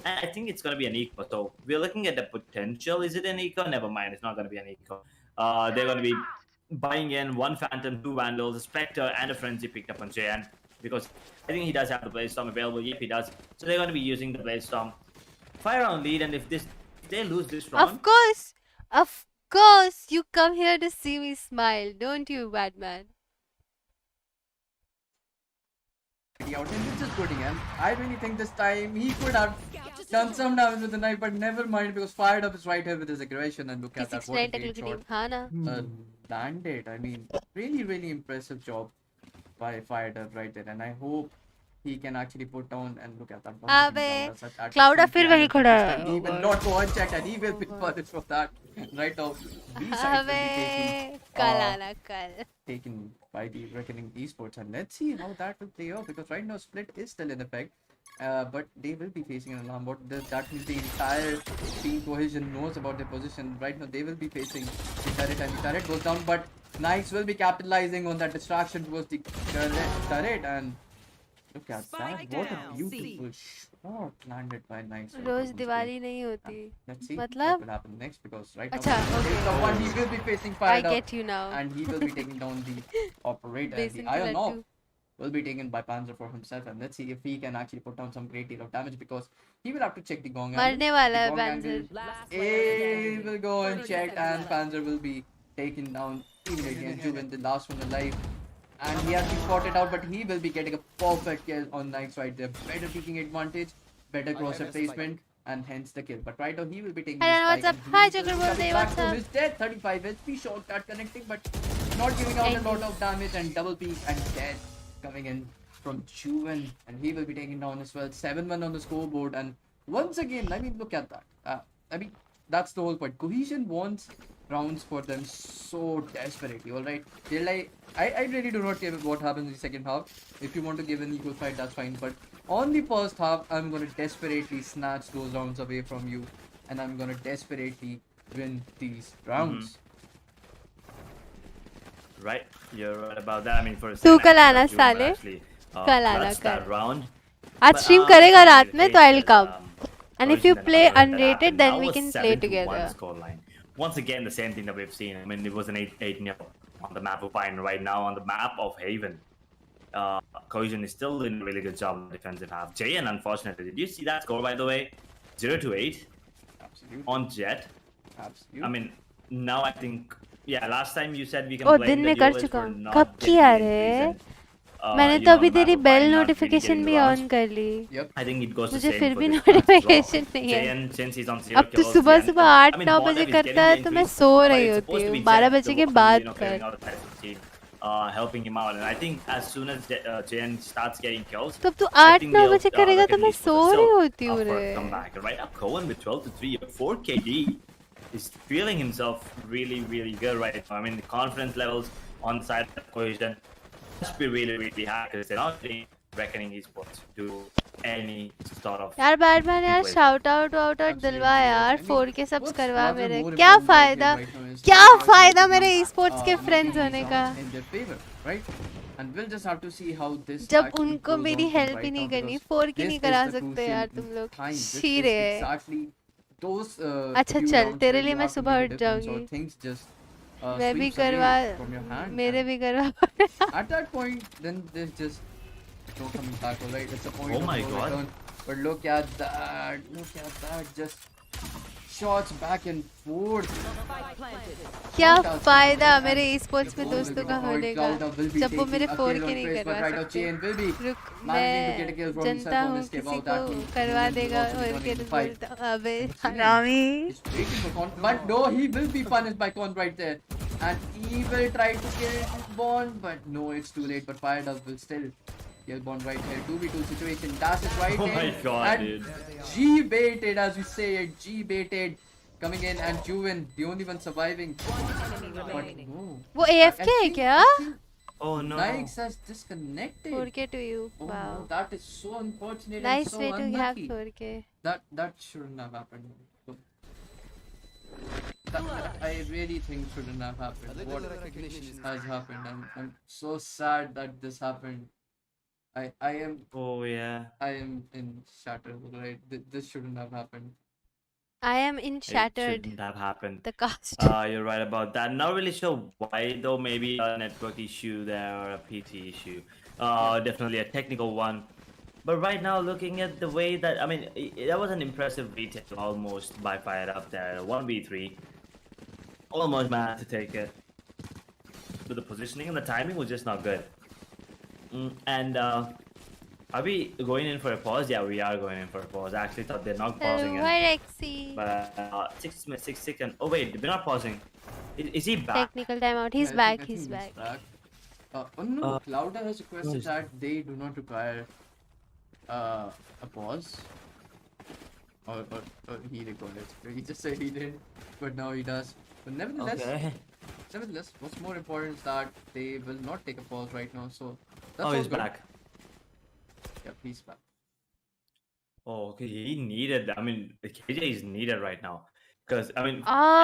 And I think it's going to be an eco. So we're looking at the potential. Is it an eco? Never mind. It's not going to be an eco. They're going to be buying in 1 Phantom, 2 Vandals, a Spectre, and a Frenzy picked up on JN. Because I think he does have the Blade Storm available. Yep, he does. So they're going to be using the Blade Storm. Fire on lead. And if they lose this round, Of course, you come here to see me smile, don't you, Batman? Out and it's just putting him. I really think this time he could have done some damage with the knife, but never mind because fired up is right here with his aggression and look at that. What a 69 great technical shot. team, हाँ ना? Landed. I mean, really impressive job by fired up right there, and I hope he can actually put down and look at that. अबे, Clouda फिर वही खड़ा है. He will not go unchecked and he will be punished for that. Right now, B side will be अबे, कल uh, आना कल. taken by the Reckoning Esports, and let's see how that will play out because right now split is still in effect, but they will be facing an alarm bot. That means the entire team Cohesion knows about their position. Right now they will be facing the turret, and the turret goes down, but Knights will be capitalizing on that distraction towards the turret, and look at Spike that. What a down, beautiful shot landed by Knights. रोज दिवाली नहीं होती. Let's see मतलब? what will happen next because right अच्छा, now okay. is the one he will be facing I fired up, get you now. and he will be taking down the operator. And the Basin Iron Killer Off too. will be taken by Panzer for himself, and let's see if he can actually put down some great deal of damage because he will have to check the gong angle. मरने वाला The है gong Panzer. angle, Last player he standing. will go and 30 check, seconds and left. Panzer will be taken down immediately, and Juven, the last one alive. And he has been spotted out, but he will be getting a perfect kill on Knights right there. Better taking advantage, better crosshair placement, and hence the kill. But right now he will be taking Hello, the what's spike, up? and Hi, he will be Jacob, coming Birthday, back what's from up? his death. 35 HP shot card connecting, but not giving out a Ending. lot of damage, and double peak and dead coming in from Yuvin, and he will be taken down as well. 7-1 on the scoreboard, and once again, I mean, look at that. I mean, that's the whole point. Cohesion wants rounds for them so desperately. All right, they're like, I really do not care what happens in the second half. If you want to give an equal fight, that's fine. But on the first half, I'm gonna desperately snatch those rounds away from you, and I'm gonna desperately win these rounds. Right, you're right about that. I mean, for a तू second, कल I आना thought Yuvin साले, would actually कल आना clutch that कल. round. आज But, stream that's करेगा not रात really में the तो case, I'll 'cause, come. And if you Cohesion play never let that unrated, happen. then Now we a can play 7-1 together. scoreline. Once again, the same thing that we've seen. I mean, it was an 8-0 on the map of Pine. Right now, on the map of Haven, Cohesion is still doing a really good job on the defensive half. JN, unfortunately, did you see that score, by the way? 0-8 Absolutely. on Jet. Absolutely. I mean, now I think, yeah, last time you said we can O blame दिन the में कर duelists चुका for हूँ. not कब getting किया the entries रे? and, मैंने you तो know, अभी on the map तेरी of bell Pine not really notification getting भी the rounds. ऑन कर ली. Yep. I think it goes the मुझे same फिर for भी this match as well. Notification नहीं है. JN, since he's on zero अब तो kills, सुबह JN, सुबह I 8-9 mean, बजे Bondev is करता getting है the तो मैं entries, सो but रही it's होती supposed to हूँ. be 12 Jet, बजे the के one, बाद you know, कर. clearing out the Titan team, helping him out. And I think as soon as JN starts getting kills, तो अब तू I think 8-9 they'll बजे करेगा तो reckon मैं Esports सो are रही still होती हूँ up for a रे. comeback. And right now, Cohen with 12-3, 4 KD is feeling himself really, really good right now. I mean, the confidence levels on the side of Cohesion must be really, really high because they're not really reckoning Esports to any sort of यार Batman यार equation. Shout out Absolutely, दिलवा yes. यार. I mean, 4K subs what's करवा rather मेरे. more क्या important right फायदा? here right now is क्या how फायदा they मेरे are, esports के making friends these होने का? rounds in their favor, right? And we'll just have to see how this जब actually उनको goes मेरी on from help he right नहीं now, करनी. because 4K this नहीं is करा the सकते crucial यार तुम लोग. time. This छी is रे. exactly those अच्छा few चल rounds तेरे where लिए you मैं have to सुबह make a उठ difference, or जाऊंगी. things just मैं भी sweeps करवा away from your hand. मेरे And भी करवा. at that point, then there's just no coming back, alright? It's a point Oh of my no God. return. But look at that. Look at that. Just shots back and forth. Spike planted. क्या What else फायदा can we मेरे do? esports में The ball will दोस्तों be का destroyed. होने का Cloud will be जब वो मेरे taking a 4K kill on नहीं Chris, but करवा right now सकते. Chain will be रुक managing to get a मैं kill for Janata himself on हूँ this game. किसी Out को that means करवा Yuvin will देगा also be और joining के the fight. बोलता अबे But हरामी. He's waiting for Con, but no, he will be punished by Con right there. And he will try to kill Bond, but no, it's too late. But Fired Up will still kill Bond right here. 2v2 situation. Dash is right Oh in. my God, and dude. G baited, as we say it. G baited coming in, and Yuvin, the only one surviving. Enemy But remaining. no. वो I AFK है think- क्या? I think Oh no. Nikes has disconnected. 4K to you. Oh Wow. no, that is so unfortunate Nice and so way to have unlucky. 4K. That shouldn't have happened. That, I really think shouldn't have happened. What has happened? I'm so sad that this happened. I am Oh yeah. in shatter, right? This shouldn't have happened. I am in It shattered. shouldn't have happened. The cast. You're right about that. Not really sure why though. Maybe a network issue there or a PT issue. Definitely a technical one. But right now, looking at the way that that was an impressive retake almost by Fired Up there. 1v3, almost managed to take it. But the positioning and the timing was just not good. And are we going in for a pause? Yeah, we are going in for a pause. I actually thought they're not pausing it. Where Rexy? But 6 seconds. Oh wait, we're not pausing. Is he back? Technical timeout. He's I back. think He's back. Oh no, Clouder has requested that they do not require a pause. Or he recorded. He just said he didn't, but now he does. But Okay. nevertheless, what's more important is that they will not take a pause right now. So that's Oh, all he's good. back. Yep, he's back. Oh, okay. He needed. The KJ is needed right now. Because Oh,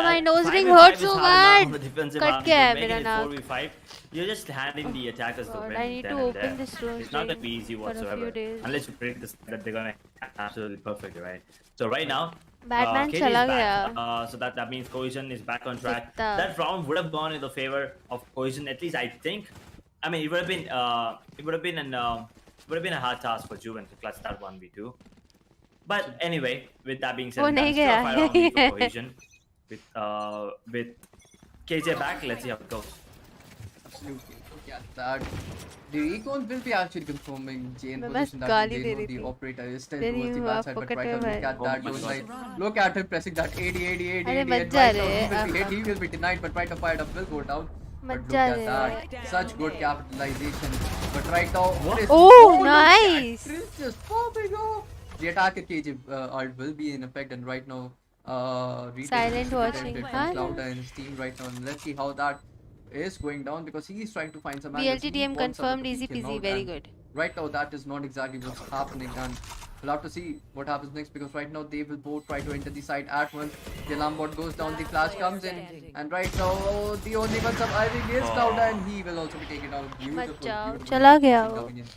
my nose 5 ring and 5 hurts is so hard enough on bad. the defensive Cut arm. gaya hai Making mera it naak. 4v5. You're just handing the attackers the God, win. I need then to and open there. this rose It's not ring gonna be easy for a few whatsoever. days. Unless you predict that they're gonna absolutely perfect, right? So right now, Batman KJ chala is back. gaya. So that means Cohesion is back on track. Kutta. That round would have gone in the favor of Cohesion. At least I think. It would have been a hard task for Juven to clutch that 1v2. But anyway, with that being said, Oh, nahi still a gaya. fire round lead for Cohesion. With KJ back, let's see how it goes. Absolutely. Look at that. The recon will be actually confirming Jane मैं position बस that गाली they they know रही the थी. operator is still दे रही towards the हूँ back side, but आपको right कटे now look हुए. at that. Oh my Don't like, God. look at him pressing that 80, 80, 80, अरे 80, मत and जा right now रे. he will be hit, he will be denied, but right now Fired Up will go down. But look मजा at ले that. Such good capitalization. But right now, Chris, Oh, look at nice. Chris just popping off. The attacker cage art will be in effect, and right now, retake Silent needs to be watching. attempted हाँ from ना? Clouda and his team right now. And let's see how that is going down because he is trying to find some angles. He BLTTM wants someone confirmed, to easy peek him peasy, out, very and good. right now that is not exactly what's happening, and we'll have to see what happens next because right now they will both try to enter the site at once. The alarm bot goes down, the flash comes in, and right now the only one surviving is Clouda, and he will also be taken out. Beautiful, मत जाओ, beautiful चला execution गया वो. coming in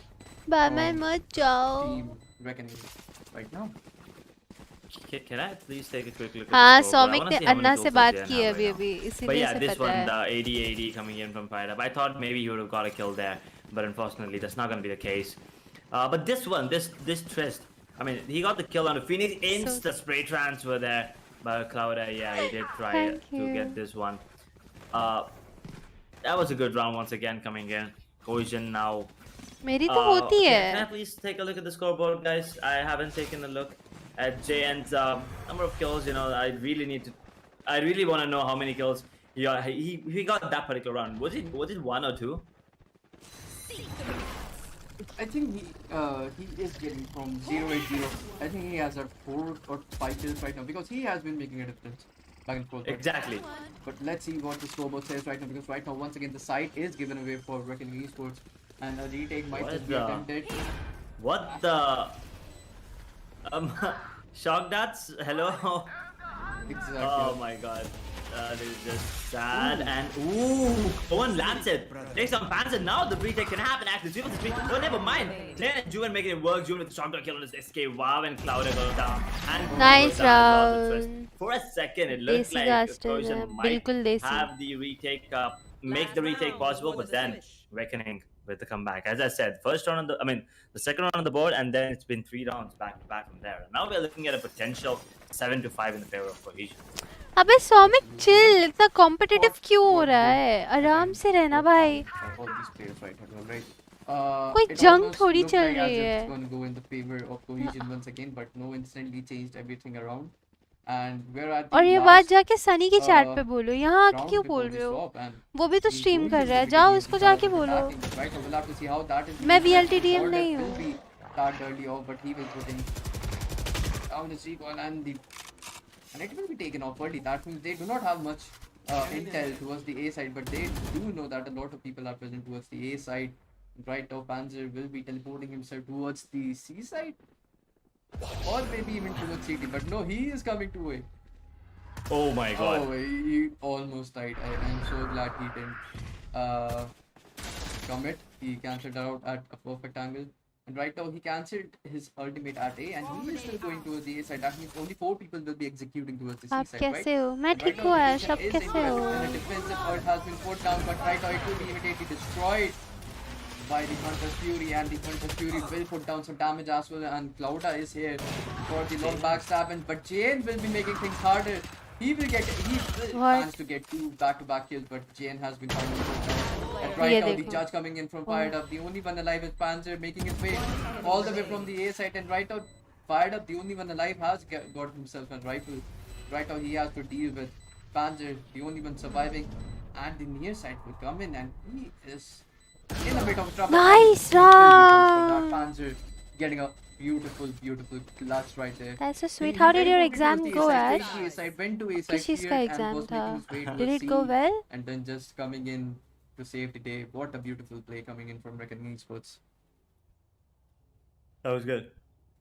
Batman from मत जाओ. Team Reckoning right now. Can I please take a quick look at हाँ, the scoreboard? I Soumik wanna ने see how many Anna kills से does बात Jan की have है right अभी now. अभी, But इसीलिए yeah, से this पता one, है. the 80-80 coming in from Fired Up. I thought maybe he would have got a kill there, but unfortunately that's not going to be the case. But this one, this Trist, I mean, he got the kill on the Phoenix. Insta spray transfer there by Clouda. Yeah, he did try Thank to you. get this one. That was a good round once again coming in. Cohesion now. मेरी तो होती Can I है. please take a look at the scoreboard, guys? I haven't taken a look at JN's number of kills. You know, I really want to know how many kills he got that particular round. Was it 1 or 2? I think he is getting from 0-8-0. I think he has 4 or 5 kills right now because he has been making a difference back and forth. Exactly. But let's see what the scoreboard says right now because right now once again the site is given away for Reckoning Esports and a retake might What just be the- attempted. What the? Shock darts. Hello. Exactly. Oh my god. That is just sad and one lands it. Takes some fans and now the retake can happen actually. Juven is oh never mind. Then Juven making it work. Juven with the shotgun kill on his escape. Wow, and Clouda goes down. And Nice goes down as well with round. Twist. For a second it looked देसी like गास्टर Cohesion है, might बिल्कुल देसी. have the retake make the retake possible, but then Reckoning with the comeback. As I said, first round on the second round on the board, and then it's been 3 rounds back to back from there. Now we're looking at a potential 7-5 in the favor of Cohesion. अबे Soumik chill, इतना competitive क्यों हो रहा है? आराम से रहना भाई. All these players right now, right? कोई It जंग almost थोड़ी looked चल like as रही if है. it's going to go in the favor of Cohesion once again, but no, instantly changed everything around. And we're at the और ये last बात जाके सनी के चैट पे uh, बोलो. यहाँ आके round क्यों before बोल the रहे हो? swap, and वो भी तो the स्ट्रीम कर Cohesion रहा है. will be जाओ taking उसको the charge जाके of बोलो. attacking, but right now we'll have to see how that is. मैं being managed. VLTDM Order नहीं will हूँ. be tagged early off, but he will put in down the recoil and it will be taken off early. That means they do not have much intel towards the A side, but they do know that a lot of people are present towards the A side. Right now, Panzer will be teleporting himself towards the C side, or maybe even towards CT. But no, he is coming to A. Oh my god. Oh, he almost died. I'm so glad he didn't commit. He cancelled out at a perfect angle. And right now he cancelled his ultimate at A and he is still going towards the A side. That means only 4 people will be executing towards the C आप side, right? कैसे हो? मैं And right ठीक now हूँ the ash, position आप is कैसे in हो? and a defensive ult has been put down, but right now it will be immediately destroyed by the Hunter's Fury, and the Hunter's Fury will put down some damage as well, and Clouda is here for the long backstab, but Jane will be making things harder. He will manage to get 2 back-to-back kills, but Jane has been found put down. And right now the judge coming in from Fired Up, the only one alive is Panzer, making his way all the way from the A side, and right now Fired Up, the only one alive, has got himself a rifle. Right now he has to deal with Panzer, the only one surviving, and the near side will come in, and he is in a bit of trouble. Nice It will be round. for that Panzer getting a beautiful clutch right there. That's so He sweet. How did very your quickly exam towards the go, A side, Ash? came to A side, went to A side, किस चीज़ का cleared, and exam was था? making his way Did towards it go C, well? and then just coming in to save the day. What a beautiful play coming in from Reckoning Esports. That was good.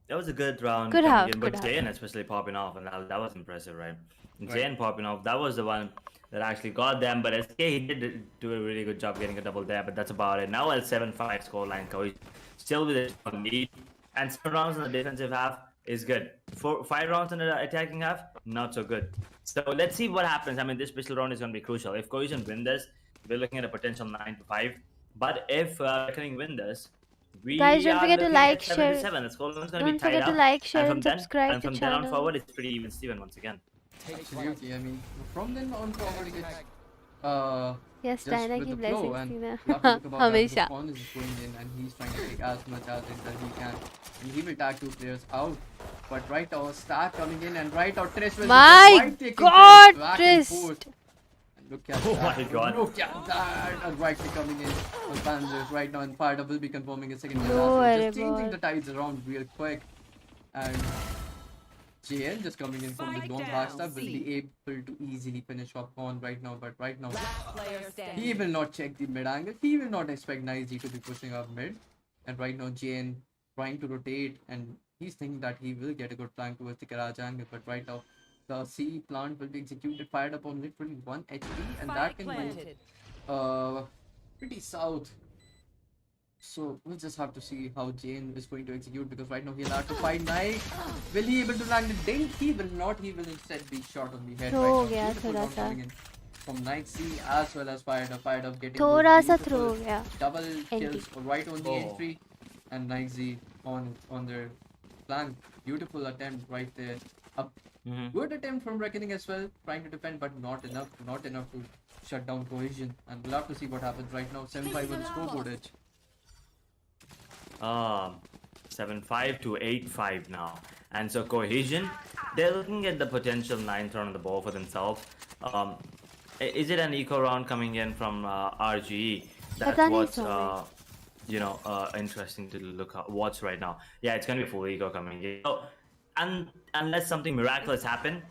That was a good round. Good coming half, in, but good half. Jane especially popping off, and that was impressive, right? Right. Jane popping off, that was the one that actually got them. But SK, he did do a really good job getting a double there, but that's about it. Now a 7-5 scoreline, Cohesion still with a lead, and 7 rounds in the defensive half is good. 5 rounds in the attacking half, not so good. So let's see what happens. I mean, this special round is going to be crucial. If Cohesion win this, we're looking at a potential 9-5. But if Reckoning win this, we Guys, don't are forget to looking like, at share. 7-7. The scoreline is going to be Don't tied forget to up. like, share, and then, subscribe and to from then on channel. forward, it's pretty even Steven once again. Absolutely. I mean, from then on forward, it's Yes, just Diana with की the flow, blessings and थी we ना. have to look about that. The हमेशा. spawn is going in, and he's trying to take as much as he can, and he will tag 2 players out. But right now, Stack coming in, and right now Trish will My just taking God, players back and Trish. forth. And Look at Oh that. my God. Look at that. And rightly coming in on Panzers right now, and Fired Up will be confirming a second kill. No, Just changing Erebor. the tides around real quick. And JN just coming in from the Spike long down, backstab will C. be able to easily finish off on right now. But right now, Last player he standing. will not check the mid angle. He will not expect Nice to be pushing up mid. And right now, JN trying to rotate, and he's thinking that he will get a good flank towards the garage angle. But right now, the C plant will be executed, fired up on literally 1 HP, and that Spike can go planted. pretty south. So we'll just have to see how Jane is going to execute, because right now he'll have to find Knight. Will he able to land the dink? He will not. He will instead be shot on the head Throw right हो now. गया Beautiful थोड़ा round सा. coming in from Knight C as well as fired up getting थोड़ा those सा throw beautiful हो गया. double NT. kills right on the Oh. entry, and Knight Z on their flank. Beautiful attempt right there. A good attempt from Reckoning as well, trying to defend, but not enough to shut down Cohesion. And we'll have to see what happens right now. 7-5 on the scoreboard edge. 7-5 to 8-5 now. And so Cohesion, they're looking at the potential 9th round on the ball for themselves. Is it an eco round coming in from RGE? That's पता नहीं what's sorry. interesting to look at, watch right now. Yeah, it's gonna be full eco coming in. So, and unless something miraculous happens,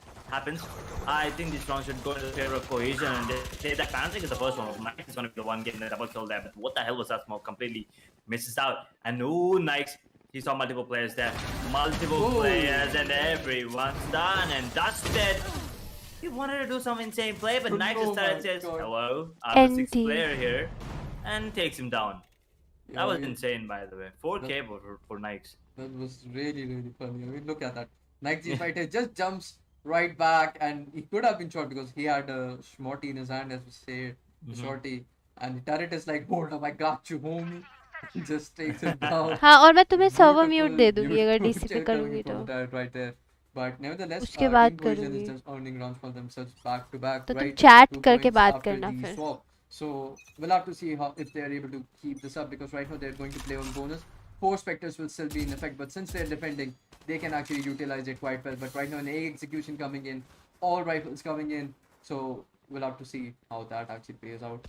I think this round should go in the favor of Cohesion, and they that Panzer is the first one. Nike is gonna be the one getting the double kill there. But what the hell was that smoke? Completely misses out. And Nike, he saw multiple players there, multiple players, and everyone's done and dusted. He wanted to do some insane play, but Nike Oh started my says, God. "Hello, I'm the 6th NT. player here," and takes him down. Yeah, That was I mean, insane, by the way. 4K for Nikes. that was really, really funny. I mean, look at that. Nike fighter just jumps right back, and he could have been shot because he had a shorty in his hand, as we say, shorty. And the turret is like, hold up, I got you, homie. Just takes him down. हाँ और मैं तुम्हें server mute Beautiful, दे दूंगी अगर beautiful DCP kill करूंगी coming तो. from that right there. But nevertheless, उसके बाद Team Cohesion करूंगी. is just earning rounds for themselves back to back, तो तुम right? चैट 2 करके points बात after करना the फिर. swap. So we'll have to see how if they're able to keep this up, because right now they're going to play on bonus. 4 specters will still be in effect, but since they're defending, they can actually utilize it quite well. But right now, an A execution coming in, all rifles coming in, so we'll have to see how that actually plays out.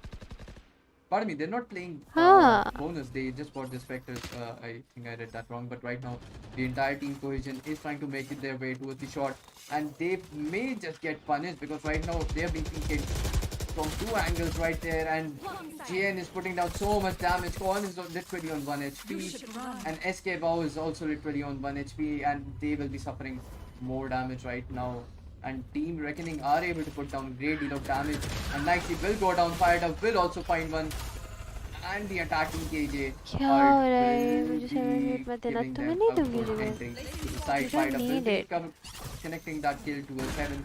Pardon me, they're not playing bonus. They just bought the specters. I think I read that wrong. But right now, the entire team Cohesion is trying to make it their way towards the shot, and they may just get punished, because right now they have been peeked from 2 angles right there, and GN is putting down so much damage. Korn is literally on 1 HP, and SK Bow is also literally on 1 HP, and they will be suffering more damage right now. And Team Reckoning are able to put down great deal of damage, and Nike will go down, fired up, will also find one, and the attacking KJ क्या हो रहा है? will मुझे server be mute मत देना. giving तुम्हें them नहीं a दूंगी good revive. entry to the side. You Fired don't up will need be it. connecting that kill to a 7.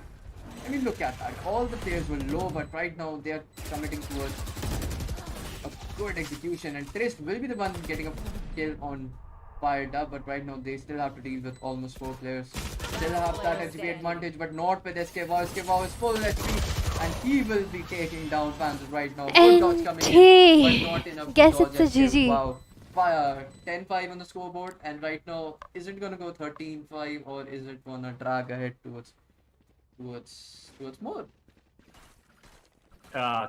I mean, look at that. All the players were low, but right now they are committing towards a good execution. And Trist will be the one getting a kill on Fired Up, but right now they still have to deal with almost 4 players. Still have that HP advantage, but not with SKVAW. SKVAW is full HP, and he will be taking down Panzer right now. Good dodge coming in, but not enough. Guess to dodge it's a GG. Wow. 10-5 on the scoreboard, and right now, is it gonna go 13-5, or is it gonna drag ahead towards more?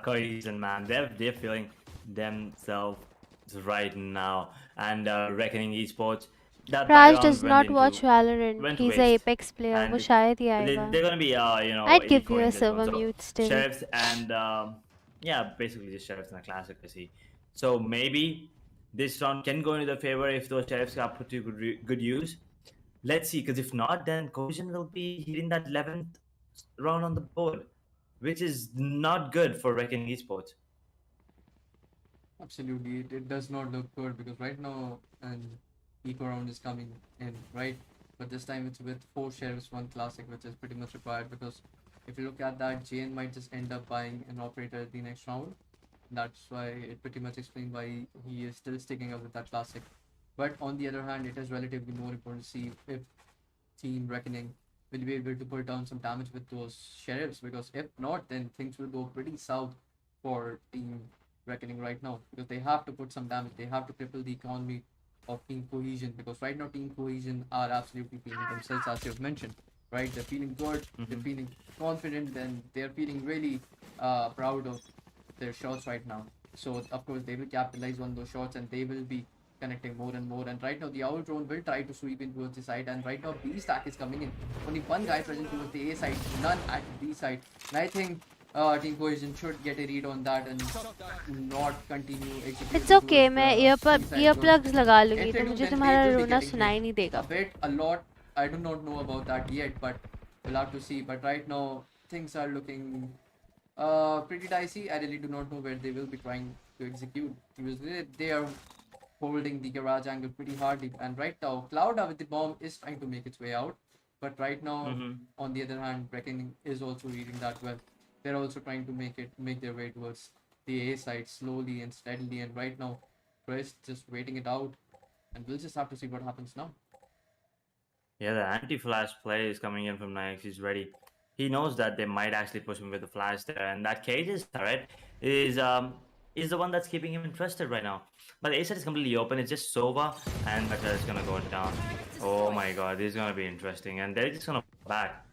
Cohesion, man, they're feeling themselves right now, and Reckoning Esports. That Raj round does went not into- watch Valorant. went He's to a waste. Apex player. And वो शायद ही They're आएगा. gonna be I'd give eco you in a this one. server So, mute still. Sheriffs and yeah, basically just Sheriffs in a classic, I see. So maybe this round can go into the favor if those Sheriffs got put to good use. Let's see, because if not, then Cohesion will be hitting that 11th round on the board, which is not good for Reckoning Esports. Absolutely, it does not look good, because right now an eco round is coming in, right? But this time it's with 4 sheriffs, 1 classic, which is pretty much required, because if you look at that, Jane might just end up buying an operator at the next round. That's why it pretty much explains why he is still sticking up with that classic. But on the other hand, it is relatively more important to see if Team Reckoning will be able to put down some damage with those sheriffs, because if not, then things will go pretty south for Team Reckoning right now, because they have to put some damage. They have to cripple the economy of Team Cohesion, because right now Team Cohesion are absolutely feeling themselves, as you've mentioned. right? They're feeling good, they're feeling confident, and they're feeling really proud of their shots right now. So of course they will capitalize on those shots and they will be connecting more and more. And right now the owl drone will try to sweep in towards the side. And right now B stack is coming in. Only one guy present towards the A side, none at B side. And I think Team Cohesion should get a read on that and not continue executing it's okay, towards मैं the B side. Ear plugs लगा लूंगी तो Instead, मुझे then तुम्हारा they will be रोना getting सुनाई hit नहीं देगा a bit, a lot. I do not know about that yet, but we'll have to see. But right now, things are looking pretty dicey. I really do not know where they will be trying to execute. Because they are holding the garage angle pretty hardly. And right now, Cloud with the bomb is trying to make its way out. But right now, on the other hand, Reckoning is also reading that well. They're also trying to make their way towards the A side slowly and steadily. And right now, Chris just waiting it out. And we'll just have to see what happens now. Yeah, the anti-flash play is coming in from Nix. He's ready. He knows that they might actually push him with the flash there, and that Cage's turret is the one that's keeping him interested right now. But the A side is completely open. It's just Sova, and that is gonna go down. Oh my god, this is gonna be interesting, and they're just gonna back.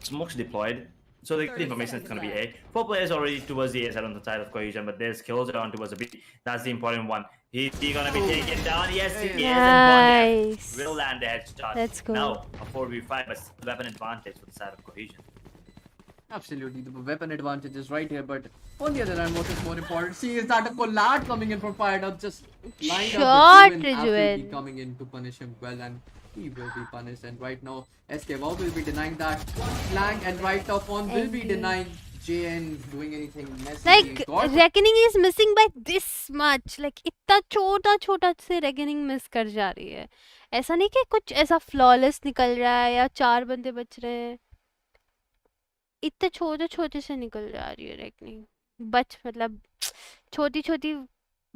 Smoke's deployed. So the information is going to be A. 4 players already towards the A side on the side of Cohesion, but there's kills around towards the B. That's the important one. He's going to be taken down. Yes, he is. And Nice. will land the headshot. Let's go. Now, a 4v5, but weapon advantage for the side of Cohesion. Absolutely, the weapon advantage is right here, but on the other hand, what is more important, see is that a collab coming in from Fired Up, just lined Shot, up with Yuvin absolutely Yuvin. coming in to punish him well, and he will be punished. And right now, SK Wow will be denying that flank, and right up on will be denying JN doing anything messy. Like God, reckoning is missing by this much. Like इतना छोटा छोटा से reckoning miss कर जा रही है. ऐसा नहीं कि कुछ ऐसा flawless निकल रहा है या 4 बंदे बच रहे हैं. इतने छोटे छोटे से निकल जा रही है reckoning. बच मतलब छोटी छोटी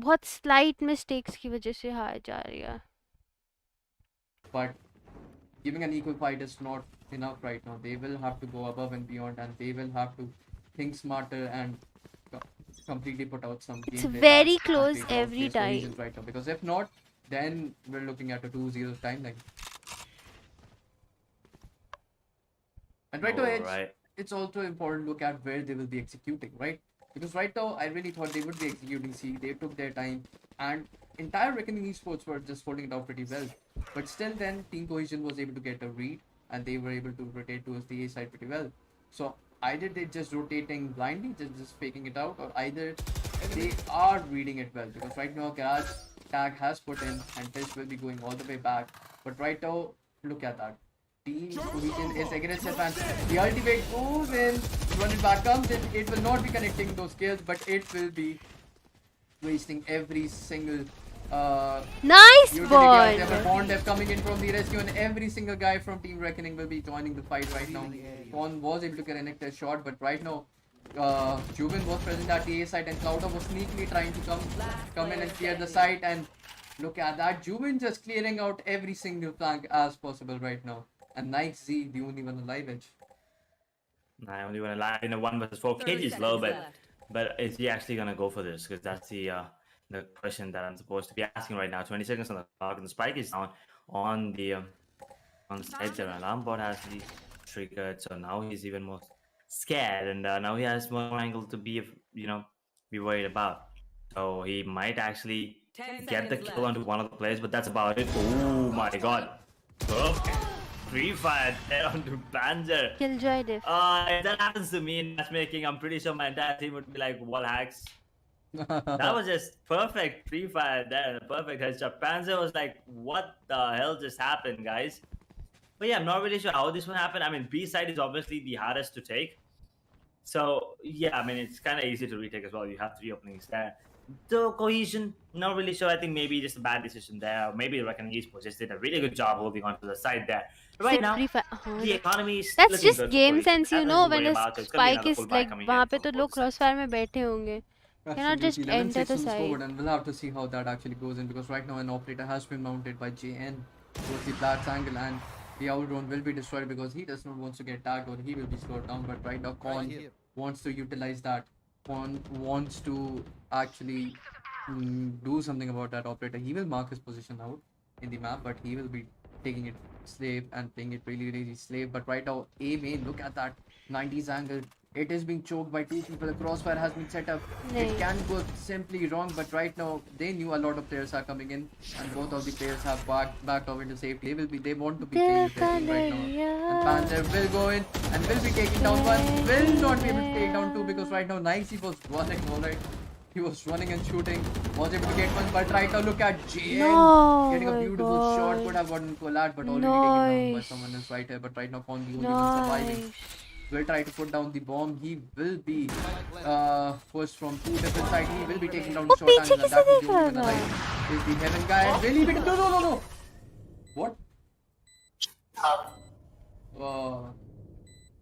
बहुत slight mistakes की वजह से हार जा रही है. but giving an equal fight is not enough right now. They will have to go above and beyond, and they will have to think smarter and completely put out some It's gameplay very that close completely every outplays time. Cohesion right now, because if not, then we're looking at a 2-0 timeline. And right now, Alright. it's also important to look at where they will be executing, right? Because right now, I really thought they would be executing C. They took their time, and entire Reckoning Esports were just holding it out pretty well. But still, then Team Cohesion was able to get a read, and they were able to rotate towards the A side pretty well. So either they're just rotating blindly, just faking it out, or either they are reading it well. Because right now, Garage tag has put in, and Fish will be going all the way back. But right now, look at that. Team Cohesion is aggressive, and the ultimate goes in. When it back comes in, it will not be connecting those kills, but it will be wasting every single Nice utility ball. item. Bond Dev coming in from the rescue, and every single guy from Team Reckoning will be joining the fight right now. Pon was able to connect a shot, but right now, Yuvin was present at the A side, and Clouda was sneakily trying to come in and clear the site. And look at that, Yuvin just clearing out every single flank as possible right now. And Nike Z, the only one alive edge. I only want to lie in a 1 versus 4. Cage is low, but is he actually gonna go for this? Because that's the question that I'm supposed to be asking right now. 20 seconds on the clock, and the spike is down on the side there. Alarm bot has to be triggered, so now he's even more scared, and now he has more angle to be worried about. So he might actually get the kill onto one of the players, but that's about it. Oh my god! Perfect. Free fire there onto Panzer. Killjoy diff. If that happens to me in matchmaking, I'm pretty sure my entire team would be like wall hacks. That was just perfect free fire there, perfect headshot. Panzer was like, what the hell just happened, guys? But yeah, I'm not really sure how this one happened. I mean, B side is obviously the hardest to take. So yeah, I mean, it's kind of easy to retake as well. You have 3 openings there. The Cohesion, not really sure. I think maybe just a bad decision there. Maybe Reckoning Esports just did a really good job holding on to the side there. Right now, the economy is That's looking just good for game Cohesion. sense, you Nothing know, to when worry a about. It's gonna be spike another is full buy like coming in वहाँ पे from तो both लोग sides. crossfire में बैठे होंगे. Cannot just Absolutely, 11 enter the seconds side. forward, and we'll have to see how that actually goes in, because right now an operator has been mounted by JN towards the Plat's angle, and the owl drone will be destroyed because he does not want to get tagged, or he will be slowed down. But right now, Con wants to utilize that. Con wants to actually do something about that operator. He will mark his position out in the map, but he will be taking it slave and playing it really, really slave. But right now, A main, look at that 90s angle. It is being choked by two people. The crossfire has been set up. It नहीं. can go simply wrong, but right now they knew a lot of players are coming in, and both of the players have backed off into safety. They want to be playing दिल with their का team right now. And दरिया Panzer will go in and will be taking down one. Will not be able to take down two because right now Nicey was running alright. He was running and shooting, was able to get one, but right now look at JN No, getting a my beautiful shot, could God. have gotten collide, but already taken down by Nice. someone else right here. But right now, Con, the only one surviving, Nice. will try to put down the bomb. He will be pushed from two different sides. He will be taking down वो the short पीछे angle, and किसे that is देख the only रहा one था? alive. Is the heaven guy and really bit no. What? Uh,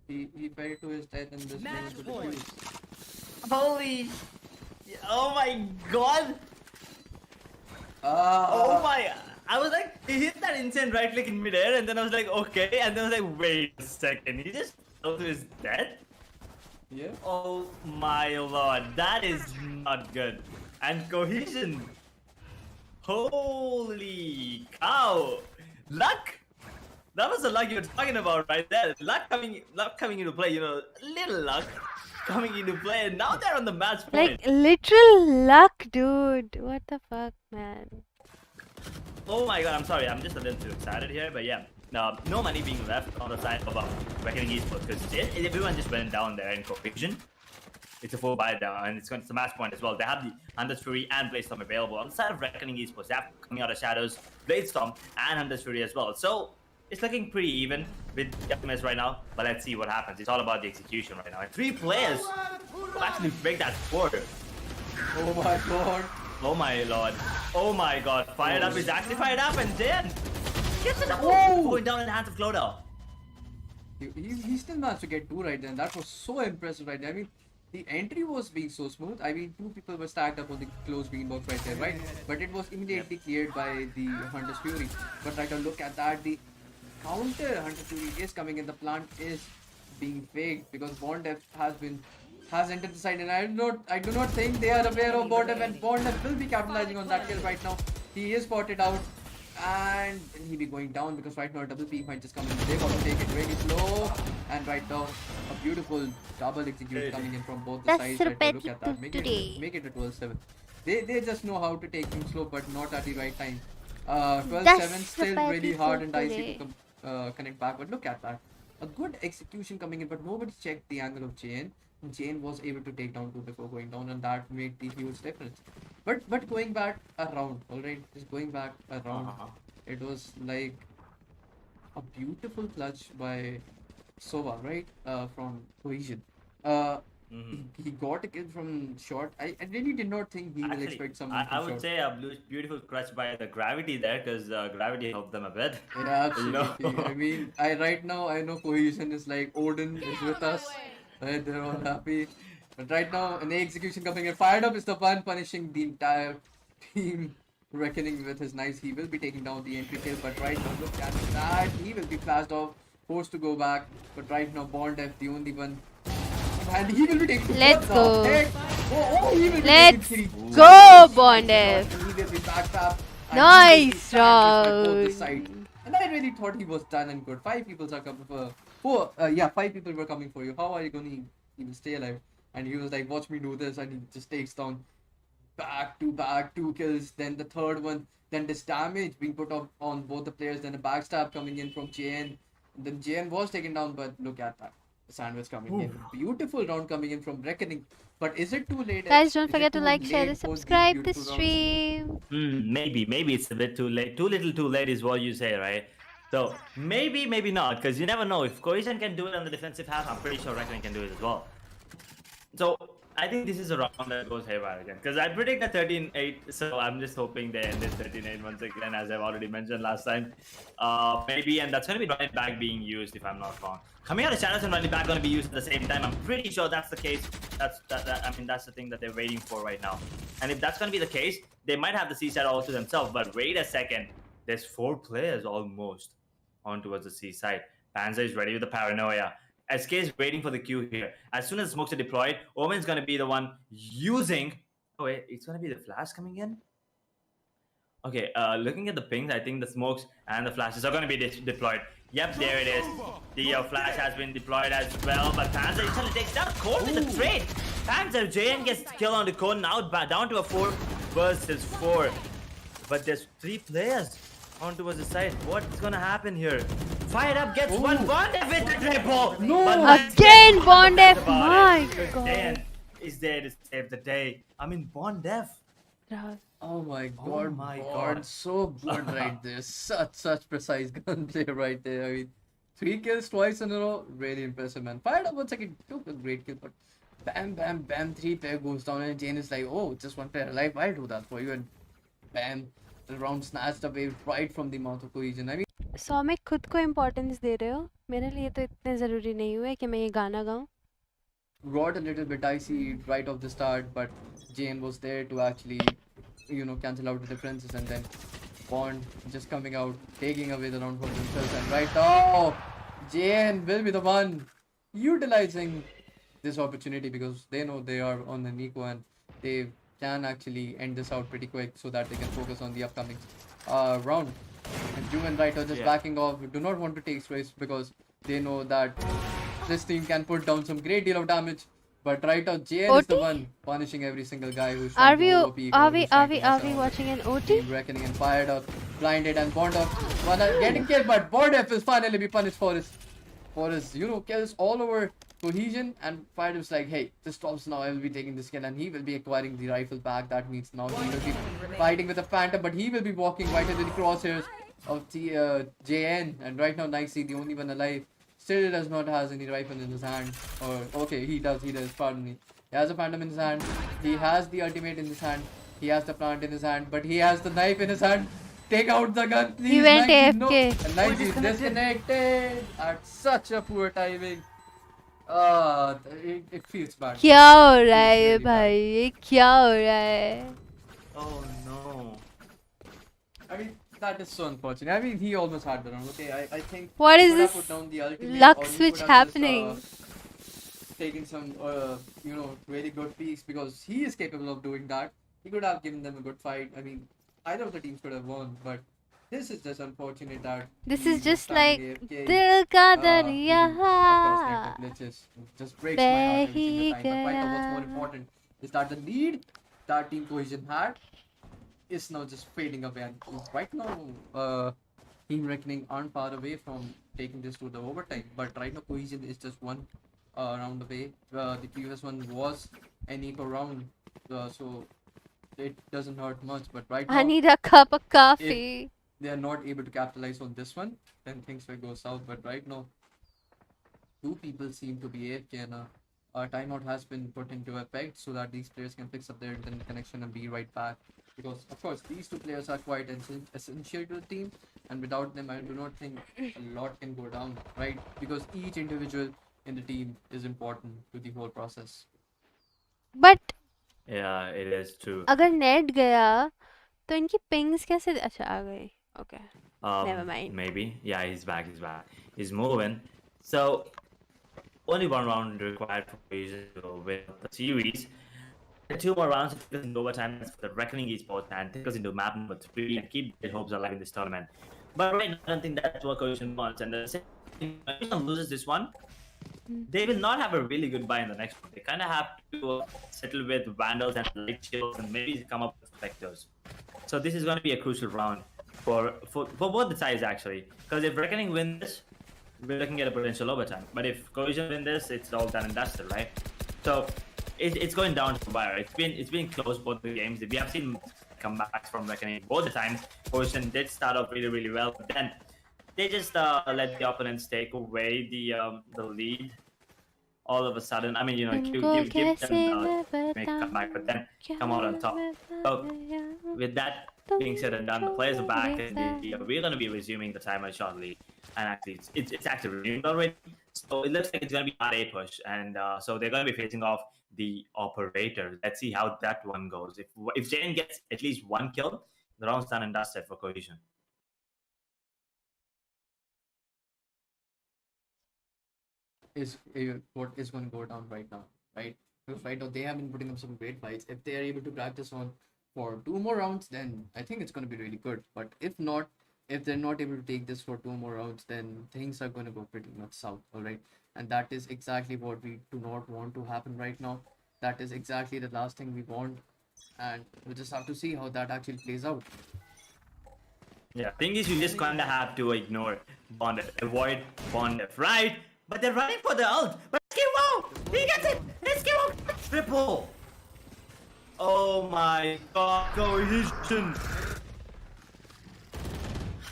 he fell to his death and this Match thing point. was Holy! Oh my god! Oh uh, my! I was like, he hit that insane right click in midair, and then I was like, okay, and then I was like, wait a second, he just fell to his death? yeah. Oh my lord, that is not good. And Cohesion! Holy cow! Luck! That was the luck you were talking about right there. Luck coming into play, little luck coming into play, and now they're on the match point. Like literal luck, dude. What the fuck, man? Oh my god, I'm sorry, I'm just a little too excited here, but yeah. No money being left on the side of Reckoning Esports because everyone just went down there in Cohesion. It's a 4-buy down, and it's a match point as well. They have the Hunter's Fury and Bladestorm available. On the side of Reckoning Esports, they have coming out of shadows, Bladestorm and Hunter's Fury as well. So it's looking pretty even with Optimus right now, but let's see what happens. It's all about the execution right now. And 3 players will actually break that score. Oh my god. Oh my lord. Oh my god. Fired up is actually fired up, and then gets it going down in the hands of Clodo. He still managed to get two right there, and that was so impressive right there. I mean, the entry was being so smooth. I mean, two people were stacked up on the closed green box right there, right? But it was immediately cleared by the Hunter's Fury. But right now, look at that. The counter Hunter's Fury is coming in. The plant is being faked because Bondef has entered the side, and I do not think they are aware of Bondef, and Bondef will be capitalizing on that kill right now. He is spotted out. And he'll be going down because right now a double P might just come in. They want to take it really slow. And right now a beautiful double execute coming in from both the That's sides. Right now, look repetitive at that. Make it a 12-7. They just know how to take things slow, but not at the right time. 12-7 still really hard and dicey to connect back. But look at that. A good execution coming in, but nobody checked the angle of Jane. Jane was able to take down two before going down, and that made the huge difference. But going back around, alright, just going back around, it was like a beautiful clutch by Sova, right? From Cohesion. He got a kill from short. I really did not think he will Actually, expect someone I from would short. say a beautiful clutch by the gravity there because gravity helped them a bit. Yeah, You know? absolutely. I mean, right now I know Cohesion is like Odin is with us. Right, they're all happy. But right now, an execution coming in. Fired up is the one punishing the entire team. Reckoning with his knives, he will be taking down the entry kill. But right now, look at that. He will be flashed off, forced to go back. But right now, Bondef, the only one. And he will be taking. Let's what the go. heck? He will be Let's taking three. go, Bondef. He will be backed. Nice Side. round. And I really thought he was done and good. 5 people are coming for. 5 people were coming for you. How are you going to even stay alive? And he was like, watch me do this. And he just takes down back to back 2 kills. Then the third one. Then this damage being put up on both the players. Then a backstab coming in from JN. Then JN was taken down, but look at that. The sandwich coming in. Beautiful round coming in from Reckoning. But is it too late? Guys, don't Is it forget to too like, share, late and for these subscribe the beautiful rounds? stream. Maybe it's a bit too late. Too little, too late is what you say, right? So maybe not, because you never know. If Cohesion can do it on the defensive half, I'm pretty sure Reckoning can do it as well. So I think this is a round that goes haywire again, because I predict a 13-8. So I'm just hoping they ended 13-8 once again, as I've already mentioned last time. Maybe, and that's going to be running back being used if I'm not wrong. Coming out of shadows and running back going to be used at the same time. I'm pretty sure that's the case. That's the thing that they're waiting for right now. And if that's going to be the case, they might have the C side all to themselves. But wait a second, there's 4 players almost on towards the C side. Panzer is ready with the paranoia. SK is waiting for the Q here. As soon as smokes are deployed, Omen's going to be the one using. Oh wait, it's going to be the flash coming in. Okay, looking at the pings, I think the smokes and the flashes are going to be deployed. Yep, there it is. The flash has been deployed as well, but Panzer instantly takes down Code with the trade. Panzer, JN gets kill on the Code, now down to a 4 versus 4. But there's 3 players on towards the side. What's going to happen here? Fired Up gets one Bond F with the triple. No. But let's Again, get Bond upset F, about my it, because God. JN is there to save the day. I mean, Bond F. Rahul. Oh my Oh god, my Bond, God. so good right there. Such precise gunplay right there. I mean, 3 kills twice in a row, really impressive, man. Fired up 1 second, took a great kill, but bam, 3 player goes down, and Jane is like, oh, just 1 player alive, I'll do that for you, and bam, the round snatched away right from the mouth of Cohesion. I mean, Soumik खुद को importance दे रहे हो मेरे लिए तो इतने ज़रूरी नहीं हुए कि मैं ये गाना गाऊं got a little bit icy right off the start, but Jane was there to actually, cancel out the differences, and then Bond just coming out, taking away the round from themselves, and right now, Jane will be the one utilizing this opportunity because they know they are on the Nico and they can actually end this out pretty quick so that they can focus on the upcoming round. And Ju and Right are just backing off, do not want to take space because they know that this team can put down some great deal of damage. But right now, JN is the OT? one punishing every single guy who's Are trying we to overpeak are or we who's are trying we to are mess we around. watching an OT? Team Reckoning and fired up, blinded and Bond up. One getting killed, but Bond F will finally be punished for his kills all over Cohesion, and Fired was like, hey, this stops now, I will be taking this kill, and he will be acquiring the rifle back. That means now he will be fighting with a Phantom, but he will be walking right into the crosshairs of the JN, and right now Nicey, the only one alive, still does not has any rifle in his hand. Or okay, he does, pardon me. He has a Phantom in his hand, he has the ultimate in his hand, he has the plant in his hand, but he has the knife in his hand. Take out the gun, please. He went Nicey, no. AFK. And Nicey is disconnected at such a poor timing. It feels bad. क्या हो रहा है ये really bad. भाई ये क्या हो रहा है Oh no. I mean, that is so unfortunate. I mean, he almost had the round. Okay, I think What he is could have this put down the ultimate, luck or he switch could have happening? Just, taken some, really good peaks because he is capable of doing that. He could have given them a good fight. I mean, either of the teams could have won, but this is just unfortunate that This he is was just standing like AFK. दिल का Of course, network दरिया glitches just breaks my heart every single बह time. But right now, what's more गया important is that the lead that Team Cohesion had is now just fading away. And right now, Team Reckoning aren't far away from taking this to the overtime. But right now, Cohesion is just one round away. The previous one was an eco round, so it doesn't hurt much. But right I now, need a cup of coffee they are not able to capitalize on this one, then things will go south. But right now, 2 people seem to be AFK, and a timeout has been put into effect so that these players can fix up their internet connection and be right back. Because of course these 2 players are quite essential to the team, and without them I do not think a lot can go down, right? Because each individual in the team is important to the whole process. but Yeah, it is true. अगर net गया तो इनकी pings कैसे अच्छा आ गई okay never mind Maybe. Yeah, he's back. He's moving. So, only one round required for Cohesion to win the series. And 2 more rounds to take us into overtime for the Reckoning Esports and take us into map number 3 and keep their hopes alive in this tournament. But right now, I don't think that's what Cohesion wants. And the same thing, if Cohesion loses this one, they will not have a really good buy in the next one. They kind of have to settle with Vandals and Light Shields and maybe come up with Spectres. So this is going to be a crucial round for both the sides actually. Because if Reckoning win this, we're looking at a potential overtime. But if Cohesion win this, it's all done and dusted, right? So it's going down to the wire. It's been close both the games. We have seen comebacks from Reckoning both the times. Cohesion did start off really well, but then they just let the opponents take away the lead all of a sudden. I mean, give them make a comeback, but then come out on top. So with that being said and done, the players are back, and we're going to be resuming the timer shortly. And actually, it's actually resumed already. So it looks like it's going to be an A push, and so they're going to be facing off the operator. Let's see how that one goes. If Jane gets at least 1 kill, the round's done and dusted for Cohesion. Is what is going to go down right now, right? Because right now they have been putting up some great fights. If they are able to crack this one, for 2 more rounds, then I think it's going to be really good. But if not, if they're not able to take this for 2 more rounds, then things are going to go pretty much south, all right? And that is exactly what we do not want to happen right now. That is exactly the last thing we want, and we just have to see how that actually plays out. Yeah, thing is, you just kind of have to ignore Bondef, avoid Bondef, right? But they're running for the ult. But Esquivo, he gets it. Esquivo triple. Oh my god, Cohesion.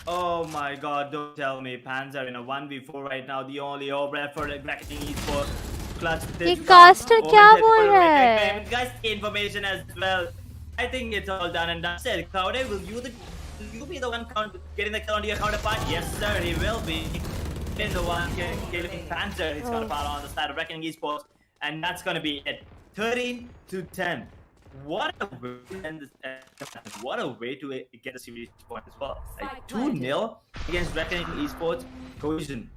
Oh my god, don't tell me Panzer in a 1v4 right now. The only hope for Reckoning Esports clutch ये this caster क्या momentarily बोल for रहा है? Reckoning. Guys, information as well. I think it's all done and dusted. Cloud, will you be the one getting the kill on your counterpart? Yes, sir, he will be. He's the one killing Panzer. His counterpart on the side of Reckoning Esports, and that's gonna be it. 13-10. What a way to end this. What a way to get a series point as well. Like 2-0 against Reckoning Esports Cohesion.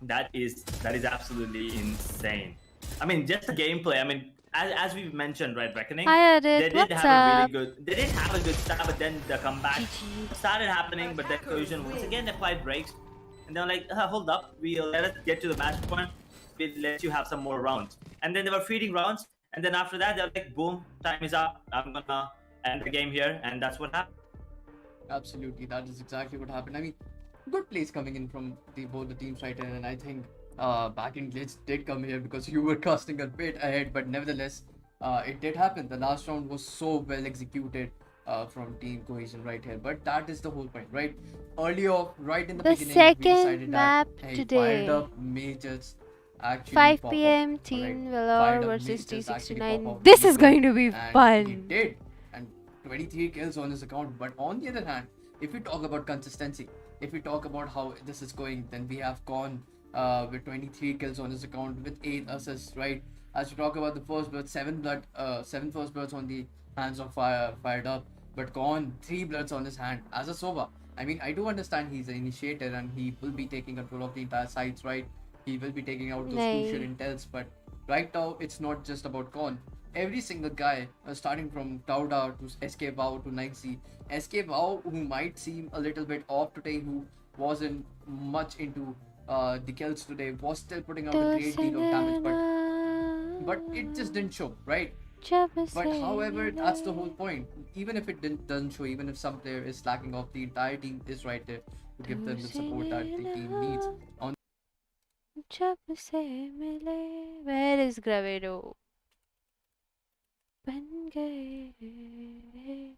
That is absolutely insane. I mean, just the gameplay. I mean, as we mentioned, right, Reckoning, Hi they Adit, did what's have a really up? good. They did have a good start, but then the comeback GG. started happening. But then Cohesion once again applied brakes, and they're like, hold up, we'll let us get to the match point. We'll let you have some more rounds. And then they were feeding rounds, and then after that, they're like, boom, time is up. I'm gonna end the game here, and that's what happened. Absolutely, that is exactly what happened. I mean, good plays coming in from both the teams right here, and I think back in glitch did come here because you were casting a bit ahead, but nevertheless, it did happen. The last round was so well executed from Team Cohesion right here, but that is the whole point, right? Early off, right in the The beginning, we second decided that map hey, fired today, up may just actually 5 pop up, p.m. all right? Team Valor Fired up may versus just actually pop T69. up This really is good, going to be and he fun. did, and 23 kills on his account. But on the other hand, if we talk about consistency, if we talk about how this is going, then we have gone with 23 kills on his account with 8 assists, right? As we talk about the first blood, 7 first bloods on the hands of fired up, but gone 3 bloods on his hand as a Sova. I mean, I do understand he's an initiator and he will be taking control of the entire sites, right? He will be taking out those crucial नहीं. intels, but right now it's not just about Con. Every single guy, starting from Tauda to SK Wow to Nixie, SK Wow, who might seem a little bit off today, who wasn't much into the kills today, was still putting out a तो great deal of damage, but it just सुनना didn't show, right? जब But से however, that's the whole मिले. point. Even if it doesn't show, even if some player is slacking off, the entire team is right there to give them the तुझसे support that the team needs. मिलना On जब से मिले. Where is Gravero? बन गए.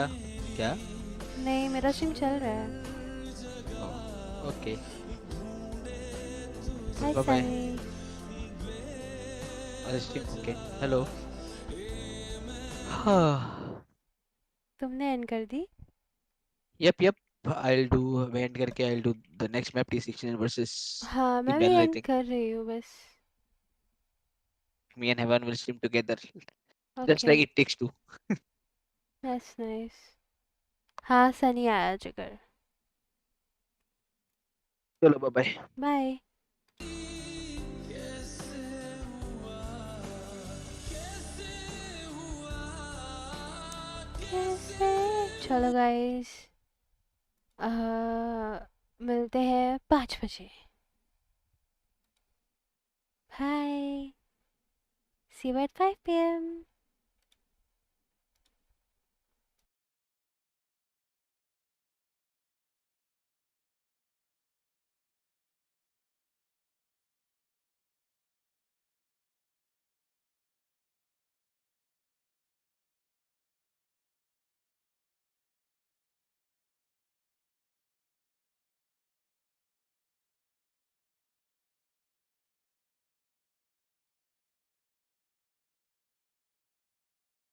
क्या? नहीं, मेरा स्ट्रीम चल रहा है। Okay, hi bye bye. Sunny. अरे स्ट्रीम ओके, हेलो। हाँ, तुमने एंड कर दी? यप, I'll do मैं end करके I'll do the next map T16 versus हाँ, in मैं भी Valor I एंड think. कर रही हूँ बस। Me and Heaven will stream together just okay, like it takes two. That's nice. हाँ, सनी आया जिगर। चलो बाय बाय। बाय। कैसे? चलो गाइस, मिलते हैं 5 बजे। Bye. See you at 5 p.m.